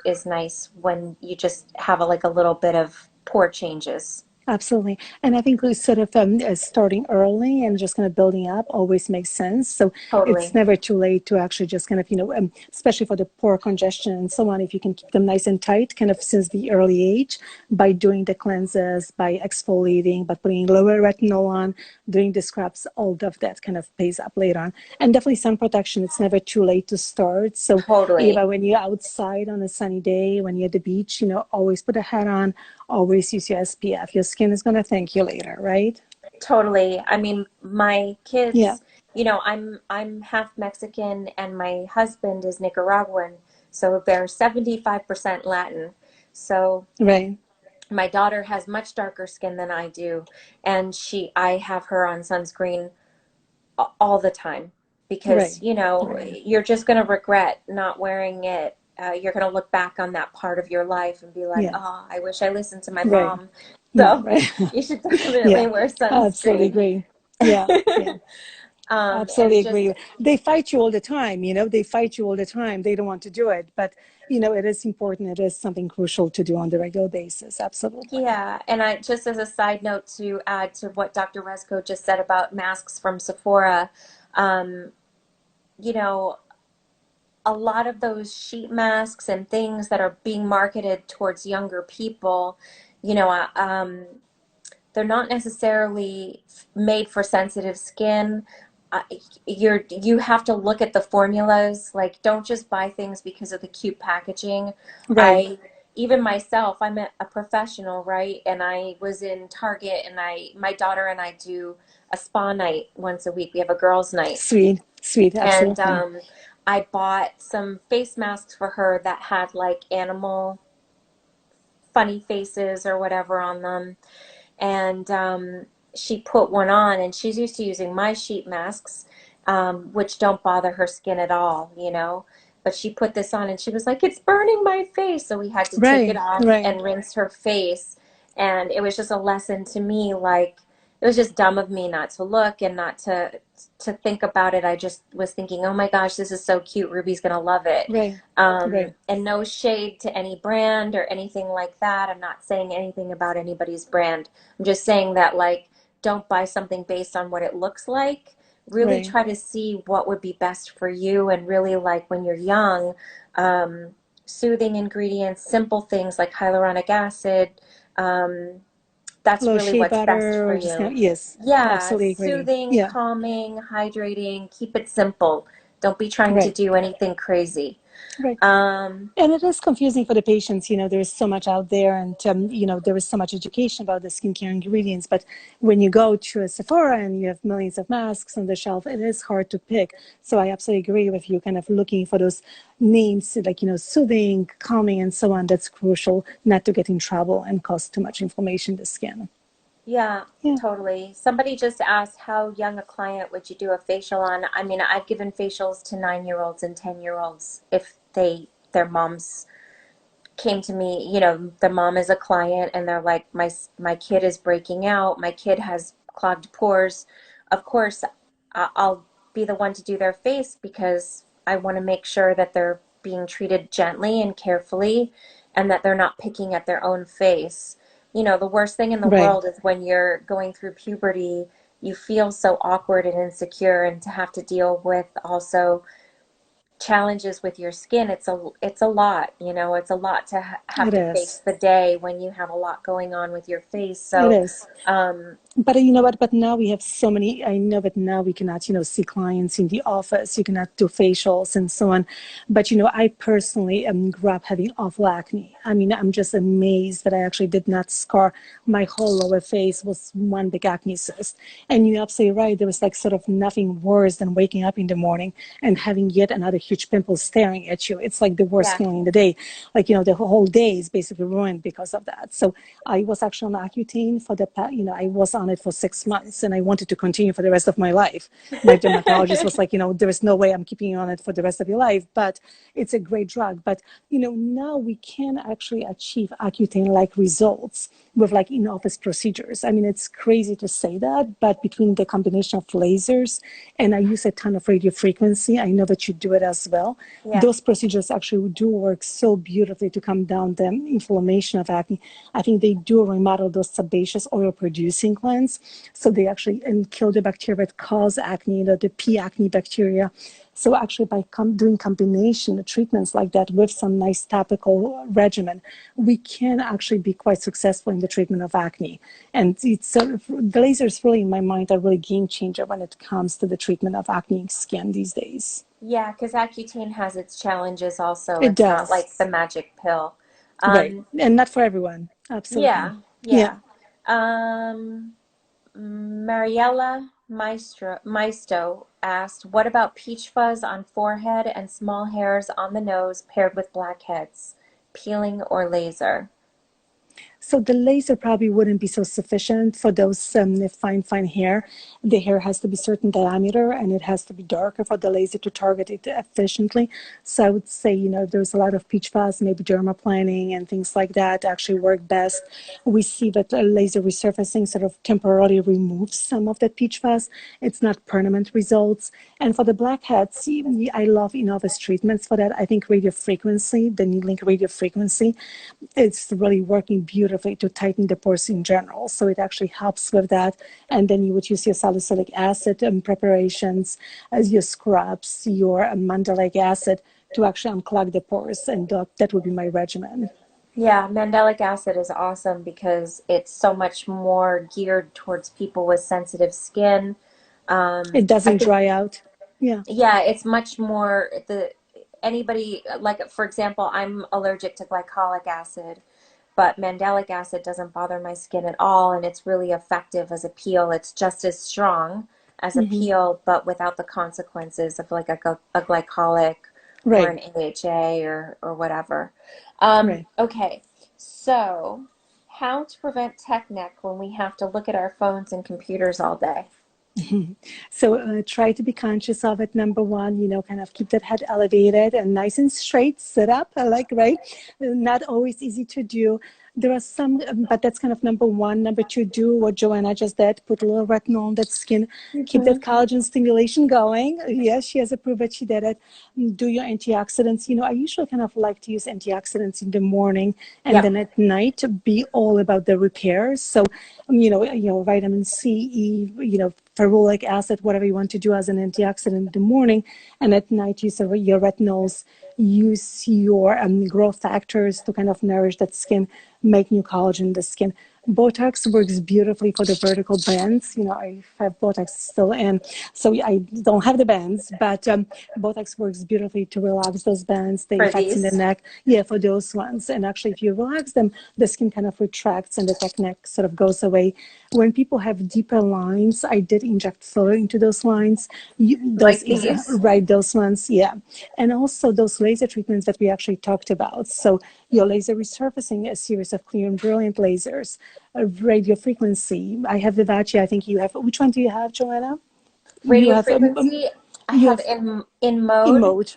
Speaker 1: is nice when you just have like a little bit of pore changes.
Speaker 2: Absolutely. And I think we sort of starting early and just kind of building up always makes sense. So it's
Speaker 1: Totally.
Speaker 2: never too late to actually just kind of, especially for the pore congestion and so on, if you can keep them nice and tight, kind of since the early age, by doing the cleanses, by exfoliating, by putting lower retinol on, doing the scrubs, all of that kind of pays up later on. And definitely sun protection, it's never too late to start. So
Speaker 1: Totally.
Speaker 2: Eva, when you're outside on a sunny day, when you're at the beach, always put a hat on, always use your SPF. Your skin is going to thank you later, right?
Speaker 1: Totally. I mean, my
Speaker 2: Yeah,
Speaker 1: kids, I'm half Mexican and my husband is Nicaraguan, so they're 75% Latin. So
Speaker 2: right,
Speaker 1: my daughter has much darker skin than I do, and I have her on sunscreen all the time because,
Speaker 2: right, right,
Speaker 1: you're just going to regret not wearing it. You're going to look back on that part of your life and be like,
Speaker 2: yeah,
Speaker 1: oh, I wish I listened to my
Speaker 2: right.
Speaker 1: mom.
Speaker 2: No,
Speaker 1: So
Speaker 2: right.
Speaker 1: you should definitely
Speaker 2: Yeah,
Speaker 1: wear
Speaker 2: absolutely
Speaker 1: sunscreen.
Speaker 2: agree. Yeah, yeah.
Speaker 1: And
Speaker 2: Absolutely
Speaker 1: just,
Speaker 2: agree. They fight you all the time, they fight you all the time. They don't want to do it, but it is important. It is something crucial to do on the regular basis. Absolutely.
Speaker 1: yeah. And just as a side note to add to what Dr. Resco just said about masks from Sephora, um, you know, a lot of those sheet masks and things that are being marketed towards younger people, you know, uh, um, they're not necessarily made for sensitive skin. Uh, you have to look at the formulas. Like, don't just buy things because of the cute packaging.
Speaker 2: Right.
Speaker 1: I Even myself, I'm a professional, right? And I was in Target, and my daughter and I do a spa night once a week. We have a girls' night,
Speaker 2: Sweet, sweet.
Speaker 1: and
Speaker 2: Absolutely.
Speaker 1: I bought some face masks for her that had like animal funny faces or whatever on them. And she put one on, and she's used to using my sheet masks, which don't bother her skin at all. But she put this on, and she was like, it's burning my face. So we had to take it
Speaker 2: Right,
Speaker 1: off
Speaker 2: right,
Speaker 1: and rinse her face. And it was just a lesson to me, like, it was just dumb of me not to look and not to think about it. I just was thinking, oh my gosh, this is so cute. Ruby's gonna love it.
Speaker 2: right, right,
Speaker 1: And no shade to any brand or anything like that. I'm not saying anything about anybody's brand. I'm just saying that, like, don't buy something based on what it looks like. Really
Speaker 2: right.
Speaker 1: try to see what would be best for you, and really, like, when you're young, um, soothing ingredients, simple things like hyaluronic acid. Um,
Speaker 2: A
Speaker 1: that's
Speaker 2: little
Speaker 1: really
Speaker 2: shea
Speaker 1: what's best
Speaker 2: butter
Speaker 1: for
Speaker 2: or just kind
Speaker 1: you.
Speaker 2: of, yes,
Speaker 1: Yeah,
Speaker 2: absolutely agree.
Speaker 1: soothing,
Speaker 2: Yeah,
Speaker 1: calming, hydrating. Keep it simple. Don't be trying to
Speaker 2: right,
Speaker 1: do anything crazy.
Speaker 2: right.
Speaker 1: Um,
Speaker 2: And it is confusing for the patients. There's so much out there, and there is so much education about the skincare ingredients. But when you go to a Sephora and you have millions of masks on the shelf, it is hard to pick. So I absolutely agree with you. Kind of looking for those names like soothing, calming, and so on. That's crucial, not to get in trouble and cause too much inflammation in the skin.
Speaker 1: Yeah,
Speaker 2: Yeah.
Speaker 1: totally. Somebody just asked, how young a client would you do a facial on? I mean, I've given facials to 9-year-olds and 10-year-olds if their moms came to me, the mom is a client, and they're like, my kid is breaking out, my kid has clogged pores. Of course, I'll be the one to do their face because I want to make sure that they're being treated gently and carefully, and that they're not picking at their own face. The worst thing in the
Speaker 2: Right.
Speaker 1: world is when you're going through puberty you feel so awkward and insecure, and to have to deal with also challenges with your skin, it's a lot, you know, it's a lot to have
Speaker 2: It
Speaker 1: to face
Speaker 2: is.
Speaker 1: the day when you have a lot going on with your face.
Speaker 2: It
Speaker 1: So,
Speaker 2: is.
Speaker 1: um,
Speaker 2: But you know what? But now we have so many. I know that now we cannot, see clients in the office. You cannot do facials and so on. But I personally grew up having awful acne. I mean, I'm just amazed that I actually did not scar my whole lower face was one big acne cyst. And you're absolutely right. There was like sort of nothing worse than waking up in the morning and having yet another huge pimple staring at you. It's like the worst
Speaker 1: yeah,
Speaker 2: feeling in the day. Like the whole day is basically ruined because of that. So I was actually on Accutane for I was on it for 6 months and I wanted to continue for the rest of my life. My dermatologist was like, there is no way I'm keeping you on it for the rest of your life, but it's a great drug. But, now we can actually achieve Accutane-like results with like in-office procedures. I mean, it's crazy to say that, but between the combination of lasers and I use a ton of radio frequency, I know that you do it as well.
Speaker 1: yeah,
Speaker 2: Those procedures actually do work so beautifully to calm down the inflammation of acne. I think they do remodel those sebaceous oil producing glands. So they actually and kill the bacteria that cause acne, the P. acne bacteria. So actually by doing combination treatments like that with some nice topical regimen, we can actually be quite successful in the treatment of acne. And it's sort of, the lasers really in my mind are really game changer when it comes to the treatment of acne skin these days.
Speaker 1: yeah, because Accutane has its challenges also.
Speaker 2: It
Speaker 1: It's not like the
Speaker 2: does.
Speaker 1: magic pill.
Speaker 2: Right.
Speaker 1: Um,
Speaker 2: And not for everyone. Absolutely.
Speaker 1: yeah,
Speaker 2: Yeah.
Speaker 1: yeah. Um, Mariella Maisto asked, what about peach fuzz on forehead and small hairs on the nose paired with blackheads? Peeling or laser?
Speaker 2: So the laser probably wouldn't be so sufficient for those fine hair. The hair has to be certain diameter and it has to be darker for the laser to target it efficiently. So I would say, there's a lot of peach fuzz, maybe dermaplaning and things like that actually work best. We see that laser resurfacing sort of temporarily removes some of that peach fuzz. It's not permanent results. And for the blackheads, I love in-office treatments for that. I think radio frequency, the needling radio frequency, it's really working beautifully to tighten the pores in general. So it actually helps with that. And then you would use your salicylic acid preparations as your scrubs, your mandelic acid to actually unclog the pores. And that would be my regimen.
Speaker 1: Yeah, mandelic acid is awesome because it's so much more geared towards people with sensitive skin.
Speaker 2: It
Speaker 1: I
Speaker 2: doesn't
Speaker 1: think,
Speaker 2: dry out. Yeah.
Speaker 1: yeah, it's much more anybody, like, for example, I'm allergic to glycolic acid, but mandelic acid doesn't bother my skin at all, and it's really effective as a peel. It's just as strong as a
Speaker 2: Hmm.
Speaker 1: peel, but without the consequences of like a glycolic or
Speaker 2: Right.
Speaker 1: an AHA or whatever.
Speaker 2: Right.
Speaker 1: Okay, so how to prevent tech neck when we have to look at our phones and computers all day?
Speaker 2: So try to be conscious of it. Number one, kind of keep that head elevated and nice and straight. Sit up, I like, right? Not always easy to do. There are some, but that's kind of number one. Number two, do what Joanna just did. Put a little retinol on that skin. Keep that
Speaker 1: Mhm.
Speaker 2: collagen stimulation going. Yes, she has approved that she did it. Do your antioxidants. I usually kind of like to use antioxidants in the morning and
Speaker 1: Yep.
Speaker 2: then at night be all about the repair. So, vitamin C, E, ferulic acid, whatever you want to do as an antioxidant in the morning, and at night use your retinols, use your growth factors to kind of nourish that skin, make new collagen in the skin. Botox works beautifully for the vertical bands. I have Botox still in, so I don't have the bands, but Botox works beautifully to relax those bands, the
Speaker 1: For
Speaker 2: effects in the
Speaker 1: these.
Speaker 2: neck. Yeah, for those ones. And actually, if you relax them, the skin kind of retracts and the tech neck sort of goes away. When people have deeper lines, I did inject filler into those lines. Those
Speaker 1: Like
Speaker 2: is
Speaker 1: these.
Speaker 2: right, those ones, yeah. And also those laser treatments that we actually talked about. So your laser resurfacing, a series of clear and brilliant lasers, radio frequency. I have Vivace. I think you have. Which one do you have, Joanna? You
Speaker 1: Radio
Speaker 2: have
Speaker 1: frequency, I
Speaker 2: you
Speaker 1: have
Speaker 2: have
Speaker 1: in
Speaker 2: in
Speaker 1: mode.
Speaker 2: mode.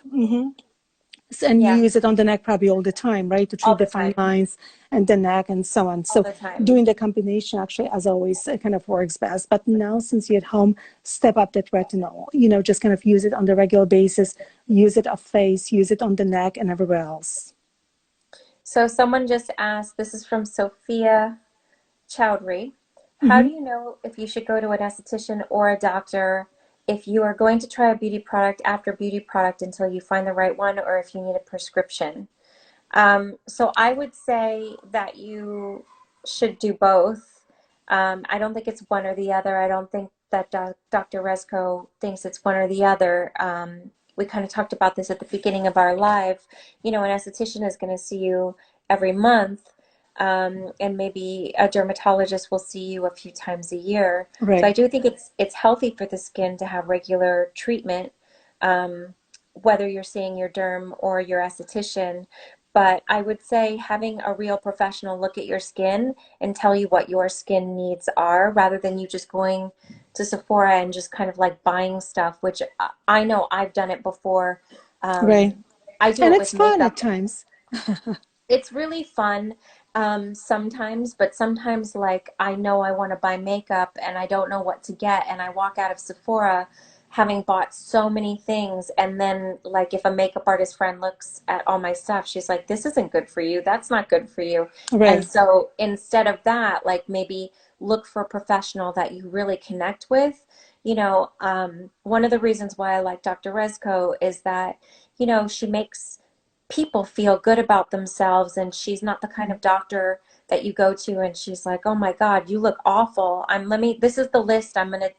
Speaker 2: And you
Speaker 1: Yeah,
Speaker 2: use it on the neck probably all the time, right? To
Speaker 1: all
Speaker 2: treat
Speaker 1: the
Speaker 2: the fine
Speaker 1: time.
Speaker 2: lines and the neck and so on.
Speaker 1: All
Speaker 2: So
Speaker 1: the time.
Speaker 2: doing the combination actually, as always, it kind of works best. But now since you're at home, step up that retinol, just kind of use it on the regular basis, use it off face, use it on the neck and everywhere else.
Speaker 1: So someone just asked, this is from Sophia Chowdhury. How
Speaker 2: Hmm.
Speaker 1: do you know if you should go to an esthetician or a doctor if you are going to try a beauty product after beauty product until you find the right one, or if you need a prescription? So I would say that you should do both. I don't think it's one or the other. I don't think that Dr. Reszko thinks it's one or the other. We kind of talked about this at the beginning of our live. You know, an esthetician is going to see you every month, and maybe a dermatologist will see you a few times a year. So I
Speaker 2: Right,
Speaker 1: do think it's healthy for the skin to have regular treatment, um, whether you're seeing your derm or your esthetician. But I would say having a real professional look at your skin and tell you what your skin needs are, rather than you just going to Sephora and just kind of like buying stuff, which I know I've done it before.
Speaker 2: right.
Speaker 1: I do
Speaker 2: And
Speaker 1: it
Speaker 2: it's
Speaker 1: with
Speaker 2: fun at
Speaker 1: makeup.
Speaker 2: times.
Speaker 1: It's really fun, sometimes, but sometimes like I know I want to buy makeup and I don't know what to get, and I walk out of Sephora having bought so many things, and then like if a makeup artist friend looks at all my stuff, she's like, "This isn't good for you. That's not good for you." And
Speaker 2: Right,
Speaker 1: so instead of that, like maybe look for a professional that you really connect with. One of the reasons why I like Dr. Rezko is that, she makes people feel good about themselves, and she's not the kind of doctor that you go to and she's like, "Oh my God, you look awful. This is the list I'm going to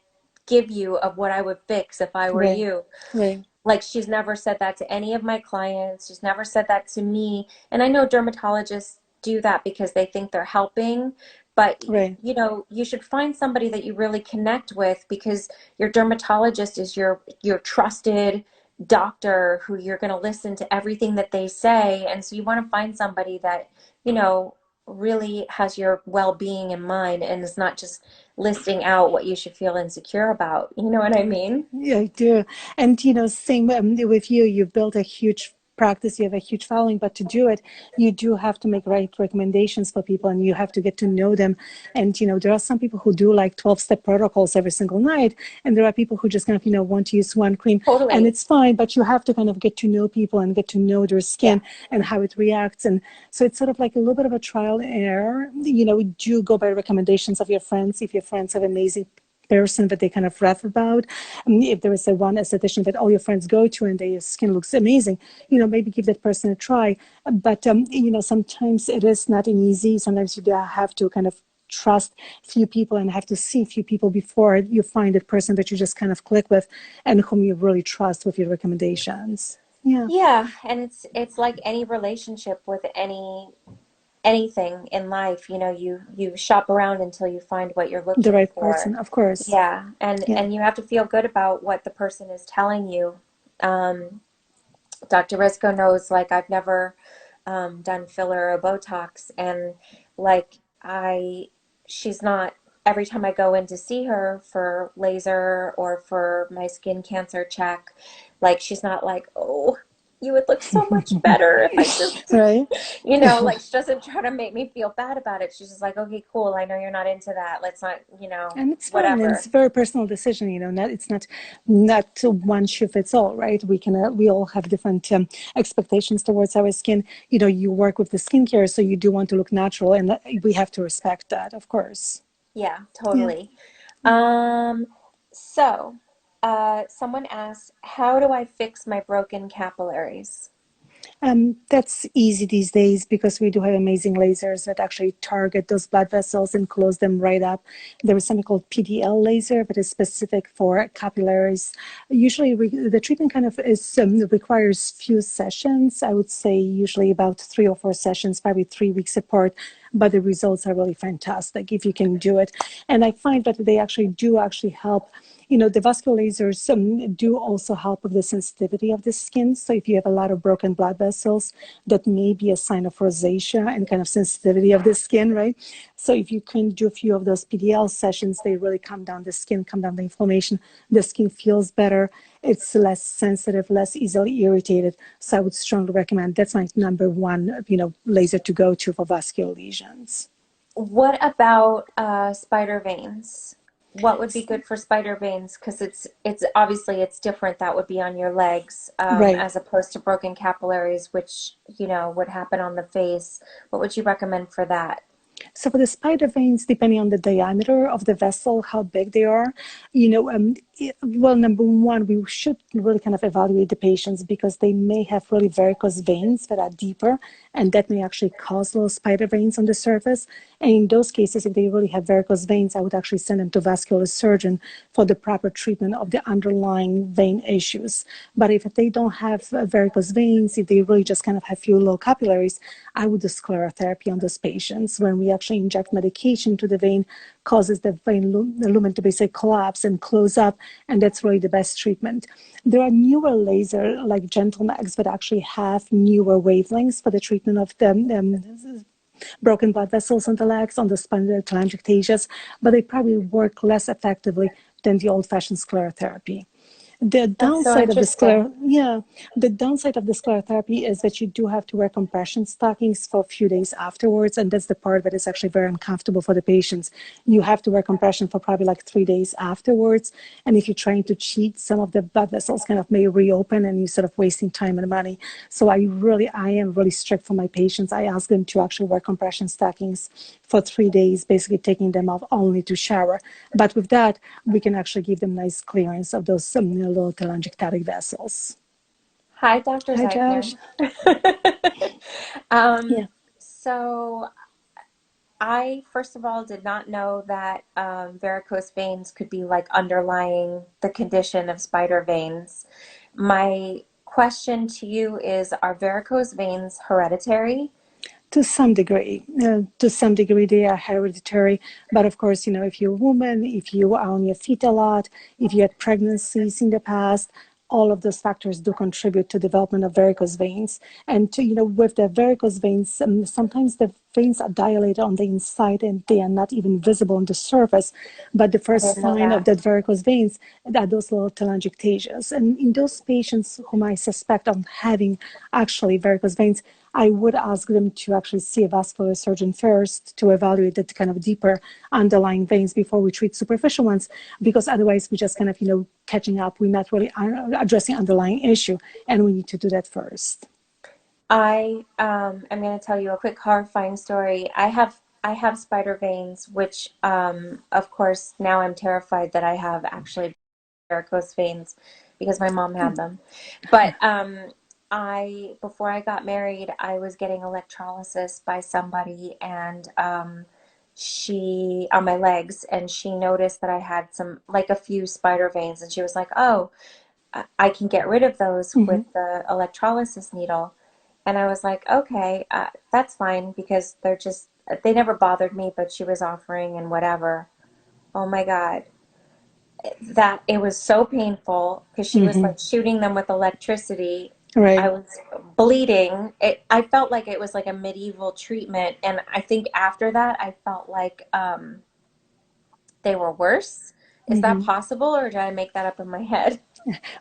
Speaker 1: give you of what I would fix if I were
Speaker 2: right,
Speaker 1: you."
Speaker 2: right,
Speaker 1: Like, she's never said that to any of my clients. She's never said that to me. And I know dermatologists do that because they think they're helping, but
Speaker 2: right,
Speaker 1: you should find somebody that you really connect with, because your dermatologist is your trusted doctor who you're going to listen to everything that they say. And so you want to find somebody that, you know, really has your well-being in mind and is not just listing out what you should feel insecure about. You know what I mean?
Speaker 2: Yeah, I do. And, same with you. You've built a huge practice, you have a huge following, but to do it, you do have to make right recommendations for people and you have to get to know them. And, there are some people who do like 12-step protocols every single night. And there are people who just kind of, want to use one cream and
Speaker 1: Totally.
Speaker 2: it's fine, but you have to kind of get to know people and get to know their
Speaker 1: Yeah.
Speaker 2: skin and how it reacts. And so it's sort of like a little bit of a trial and error. Do go by recommendations of your friends. If your friends have amazing person that they kind of rap about. If there is a one esthetician that all your friends go to and their skin looks amazing, maybe give that person a try. But sometimes it is not an easy. Sometimes you do have to kind of trust few people and have to see few people before you find that person that you just kind of click with and whom you really trust with your recommendations. Yeah,
Speaker 1: Yeah, and it's like any relationship with anything in life, you shop around until you find what you're
Speaker 2: the
Speaker 1: looking
Speaker 2: right
Speaker 1: for.
Speaker 2: person, of course.
Speaker 1: Yeah, and
Speaker 2: Yeah.
Speaker 1: and you have to feel good about what the person is telling you. Um, Dr. Risco knows, like, I've never done filler or Botox, and like she's not, every time I go in to see her for laser or for my skin cancer check, like she's not like, "Oh, you would look so much better if I just,"
Speaker 2: Right.
Speaker 1: like she doesn't try to make me feel bad about it. She's just like, "Okay, cool. I know you're not into that. Let's not,
Speaker 2: And it's fine, and it's
Speaker 1: whatever."
Speaker 2: a very personal decision. Not it's not one shoe fits all, right? We all have different expectations towards our skin. You work with the skincare, so you do want to look natural, and we have to respect that, of course.
Speaker 1: Yeah,
Speaker 2: Yeah.
Speaker 1: totally. Um, so, someone asked, how do I fix my broken capillaries?
Speaker 2: That's easy these days because we do have amazing lasers that actually target those blood vessels and close them right up. There is something called PDL laser, but it's specific for capillaries. Usually, the treatment kind of requires few sessions. I would say usually about 3 or 4 sessions, probably 3 weeks apart. But the results are really fantastic if you can do it. And I find that they actually do help. The vascular lasers do also help with the sensitivity of the skin. So if you have a lot of broken blood vessels, that may be a sign of rosacea and kind of sensitivity of the skin, right? So if you can do a few of those PDL sessions, they really calm down the skin, calm down the inflammation. The skin feels better. It's less sensitive, less easily irritated. So I would strongly recommend that's my number one, laser to go to for vascular lesions.
Speaker 1: What about spider veins? What would be good for spider veins? Because it's obviously it's different. That would be on your legs,
Speaker 2: Right.
Speaker 1: as opposed to broken capillaries, which would happen on the face. What would you recommend for that?
Speaker 2: So for the spider veins, depending on the diameter of the vessel, how big they are, well, number one, we should really kind of evaluate the patients because they may have really varicose veins that are deeper, and that may actually cause little spider veins on the surface. And in those cases, if they really have varicose veins, I would actually send them to vascular surgeon for the proper treatment of the underlying vein issues. But if they don't have varicose veins, if they really just kind of have few low capillaries, I would do sclerotherapy on those patients. When we actually inject medication to the vein, causes the vein lumen to basically collapse and close up, and that's really the best treatment. There are newer laser like GentleMax that actually have newer wavelengths for the treatment of the broken blood vessels on the legs, on the spinal telangiectasias, but they probably work less effectively than the old-fashioned sclerotherapy. The
Speaker 1: That's so
Speaker 2: downside of
Speaker 1: interesting.
Speaker 2: the downside of the sclerotherapy is that you do have to wear compression stockings for a few days afterwards, and that's the part that is actually very uncomfortable for the patients. You have to wear compression for probably like 3 days afterwards, and if you're trying to cheat, some of the blood vessels kind of may reopen, and you're sort of wasting time and money. So I am really strict for my patients. I ask them to actually wear compression stockings for 3 days, basically taking them off only to shower. But with that, we can actually give them nice clearance of those little telangiectatic vessels.
Speaker 1: Hi, Dr.
Speaker 2: Hi,
Speaker 1: Zeichner.
Speaker 2: Josh.
Speaker 1: um,
Speaker 2: Yeah.
Speaker 1: so I, first of all, did not know that varicose veins could be like underlying the condition of spider veins. My question to you is, are varicose veins hereditary?
Speaker 2: To some degree, they are hereditary. But of course, if you're a woman, if you are on your feet a lot, if you had pregnancies in the past, all of those factors do contribute to development of varicose veins. And with the varicose veins, sometimes the veins are dilated on the inside and they are not even visible on the surface. But the
Speaker 1: I
Speaker 2: first
Speaker 1: didn't know
Speaker 2: sign of
Speaker 1: that.
Speaker 2: that varicose veins are those little telangiectasias. And in those patients whom I suspect of having actually varicose veins, I would ask them to actually see a vascular surgeon first to evaluate the kind of deeper underlying veins before we treat superficial ones, because otherwise we just kind of, catching up. We're not really addressing underlying issue, and we need to do that first.
Speaker 1: I am going to tell you a quick horrifying story. I have spider veins, which of course now I'm terrified that I have actually varicose veins because my mom had them. But I before I got married, I was getting electrolysis by somebody, and she on my legs, and she noticed that I had some like a few spider veins, and she was like, "Oh, I can get rid of those
Speaker 2: Mm-hmm.
Speaker 1: with the electrolysis needle." And I was like, "Okay, that's fine because they never bothered me, but she was offering and whatever." Oh my God, that it was so painful because she was
Speaker 2: Mm-hmm.
Speaker 1: like shooting them with electricity. I
Speaker 2: Right.
Speaker 1: was bleeding. I felt like it was like a medieval treatment, and I think after that I felt like they were worse. Is that
Speaker 2: Mm-hmm.
Speaker 1: possible, or did I make that up in my head?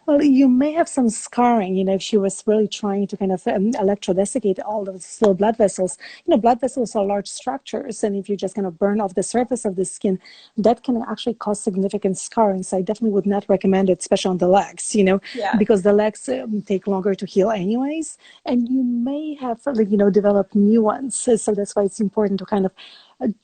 Speaker 2: Well, you may have some scarring, if she was really trying to kind of electrodesiccate all of the slow blood vessels. Blood vessels are large structures, and if you just kind of burn off the surface of the skin, that can actually cause significant scarring. So I definitely would not recommend it, especially on the legs,
Speaker 1: Yeah.
Speaker 2: because the legs take longer to heal anyways, and you may have, like, develop new ones. So that's why it's important to kind of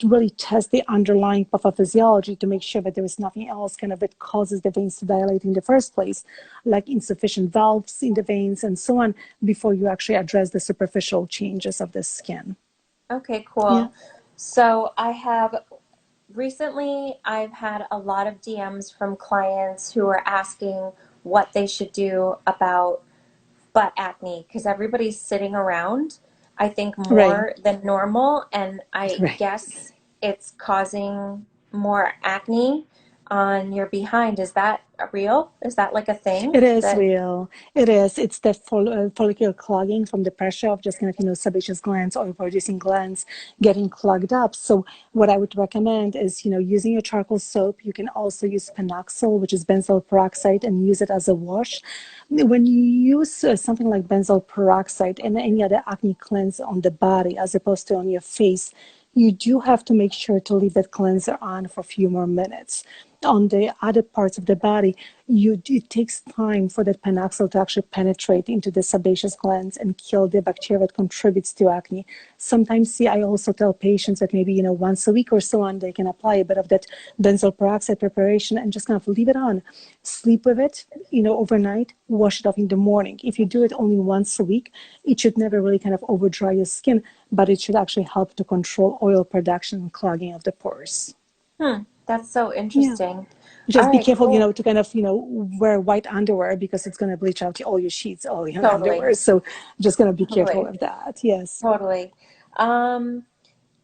Speaker 2: really test the underlying pathophysiology to make sure that there is nothing else kind of that causes the veins to dilate in the first place, like insufficient valves in the veins and so on, before you actually address the superficial changes of the skin.
Speaker 1: Okay,
Speaker 2: Yeah.
Speaker 1: cool. So recently I've had a lot of DMs from clients who are asking what they should do about butt acne because everybody's sitting around, I think,
Speaker 2: Right.
Speaker 1: more than normal, and I
Speaker 2: Right.
Speaker 1: guess it's causing more acne on your behind. Is that real? Is that like a thing
Speaker 2: It is
Speaker 1: that,
Speaker 2: real. It is. It's the follicular clogging from the pressure of just kind of, sebaceous glands or producing glands getting clogged up. So what I would recommend is, using your charcoal soap. You can also use panoxyl, which is benzoyl peroxide, and use it as a wash. When you use something like benzoyl peroxide and any other acne cleanse on the body, as opposed to on your face, you do have to make sure to leave that cleanser on for a few more minutes. on the other parts of the body, it takes time for that panoxyl to actually penetrate into the sebaceous glands and kill the bacteria that contributes to acne. Sometimes, I also tell patients that maybe, once a week or so on, they can apply a bit of that benzoyl peroxide preparation and just kind of leave it on. Sleep with it, overnight, wash it off in the morning. If you do it only once a week, it should never really kind of over dry your skin, but it should actually help to control oil production and clogging of the pores.
Speaker 1: That's so
Speaker 2: Yeah.
Speaker 1: interesting. All
Speaker 2: Just be
Speaker 1: right,
Speaker 2: careful,
Speaker 1: cool.
Speaker 2: to kind of, wear white underwear because it's going to bleach out all your sheets, all your
Speaker 1: Totally,
Speaker 2: underwear. So just going to be careful
Speaker 1: totally,
Speaker 2: of that. Yes.
Speaker 1: totally. Um,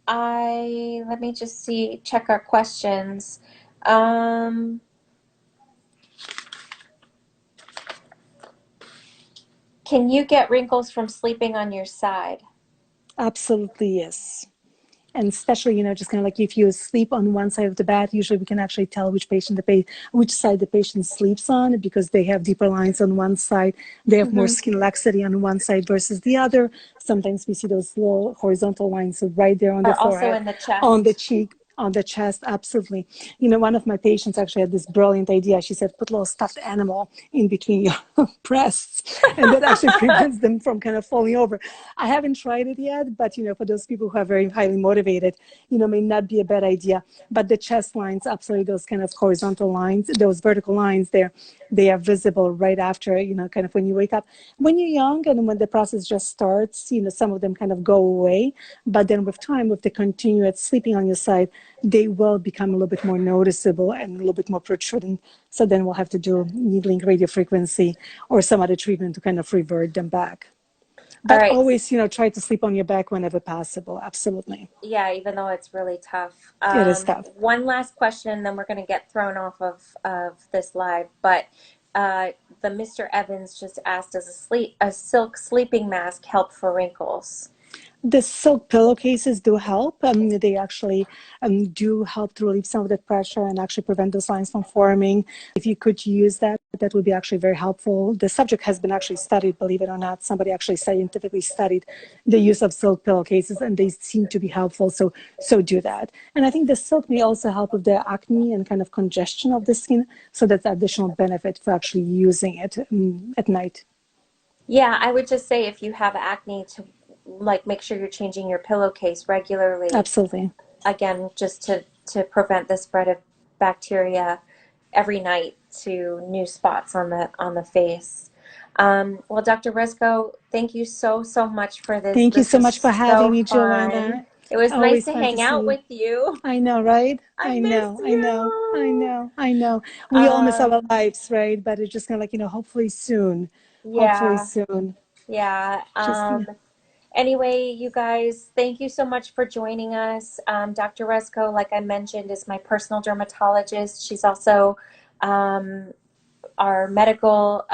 Speaker 1: let me just see, check our questions. Um, can you get wrinkles from sleeping on your side?
Speaker 2: Absolutely, yes. And especially, just kind of like if you sleep on one side of the bed, usually we can actually tell which side the patient sleeps on because they have deeper lines on one side. They have more
Speaker 1: Mm-hmm.
Speaker 2: skin laxity on one side versus the other. Sometimes we see those little horizontal lines right there on the
Speaker 1: Or also
Speaker 2: forehead,
Speaker 1: in the
Speaker 2: on the
Speaker 1: chest.
Speaker 2: cheek, on the chest. Absolutely. One of my patients actually had this brilliant idea. She said, put a little stuffed animal in between your breasts, and that actually prevents them from kind of falling over. I haven't tried it yet, but for those people who are very highly motivated, may not be a bad idea. But the chest lines, absolutely, those kind of horizontal lines, those vertical lines there, they are visible right after, kind of when you wake up. When you're young and when the process just starts, some of them kind of go away. But then with time, with the continued sleeping on your side, they will become a little bit more noticeable and a little bit more protruding. So then we'll have to do needling radiofrequency or some other treatment to kind of revert them back.
Speaker 1: All
Speaker 2: But
Speaker 1: right.
Speaker 2: always, try to sleep on your back whenever possible. Absolutely.
Speaker 1: Yeah, even though it's really tough.
Speaker 2: It is tough.
Speaker 1: One last question, and then we're going to get thrown off of this live. But uh, the Mr. Evans just asked, does a silk sleeping mask help for wrinkles?
Speaker 2: The silk pillowcases do help. They actually do help to relieve some of the pressure and actually prevent those lines from forming. If you could use that, that would be actually very helpful. The subject has been actually studied, believe it or not. Somebody actually scientifically studied the use of silk pillowcases, and they seem to be helpful. So do that. And I think the silk may also help with the acne and kind of congestion of the skin. So that's additional benefit for actually using it at night.
Speaker 1: Yeah, I would just say if you have acne, to like make sure you're changing your pillowcase regularly.
Speaker 2: Absolutely.
Speaker 1: Again, just to prevent the spread of bacteria every night to new spots on the face. Well, Dr. Reszko, thank you so much for this.
Speaker 2: Thank you
Speaker 1: This
Speaker 2: so
Speaker 1: was
Speaker 2: much for having
Speaker 1: so
Speaker 2: me,
Speaker 1: fun.
Speaker 2: Joanna.
Speaker 1: It was nice
Speaker 2: Always
Speaker 1: to
Speaker 2: fun to
Speaker 1: hang
Speaker 2: see
Speaker 1: out
Speaker 2: you.
Speaker 1: with you.
Speaker 2: I know, right?
Speaker 1: I
Speaker 2: I
Speaker 1: missed
Speaker 2: know, I know, I
Speaker 1: you.
Speaker 2: know, I know. We all miss our
Speaker 1: Um,
Speaker 2: lives, right? But it's just kind of like, hopefully soon. Hopefully
Speaker 1: yeah,
Speaker 2: soon.
Speaker 1: yeah.
Speaker 2: Just, yeah.
Speaker 1: Anyway, you guys, thank you so much for joining us. Dr. Resko, like I mentioned, is my personal dermatologist. She's also um, our medical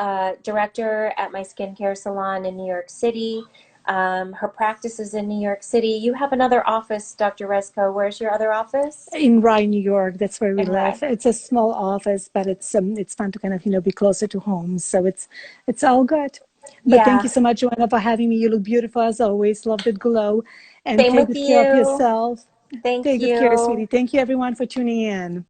Speaker 1: director at my skincare salon in New York City. Her practice is in New York City. You have another office, Dr. Resko. Where's your other office?
Speaker 2: In Rye, New York, that's where we
Speaker 1: In
Speaker 2: live.
Speaker 1: Rye.
Speaker 2: It's a small office, but it's fun to kind of, be closer to home. So it's all good. But thank you
Speaker 1: Yeah.
Speaker 2: so much, Joanna, for having me. You look beautiful as always. Love that glow. And
Speaker 1: Same
Speaker 2: take
Speaker 1: with
Speaker 2: good care of
Speaker 1: you.
Speaker 2: yourself.
Speaker 1: Thank
Speaker 2: Take good care,
Speaker 1: you.
Speaker 2: sweetie. Thank you everyone for tuning in.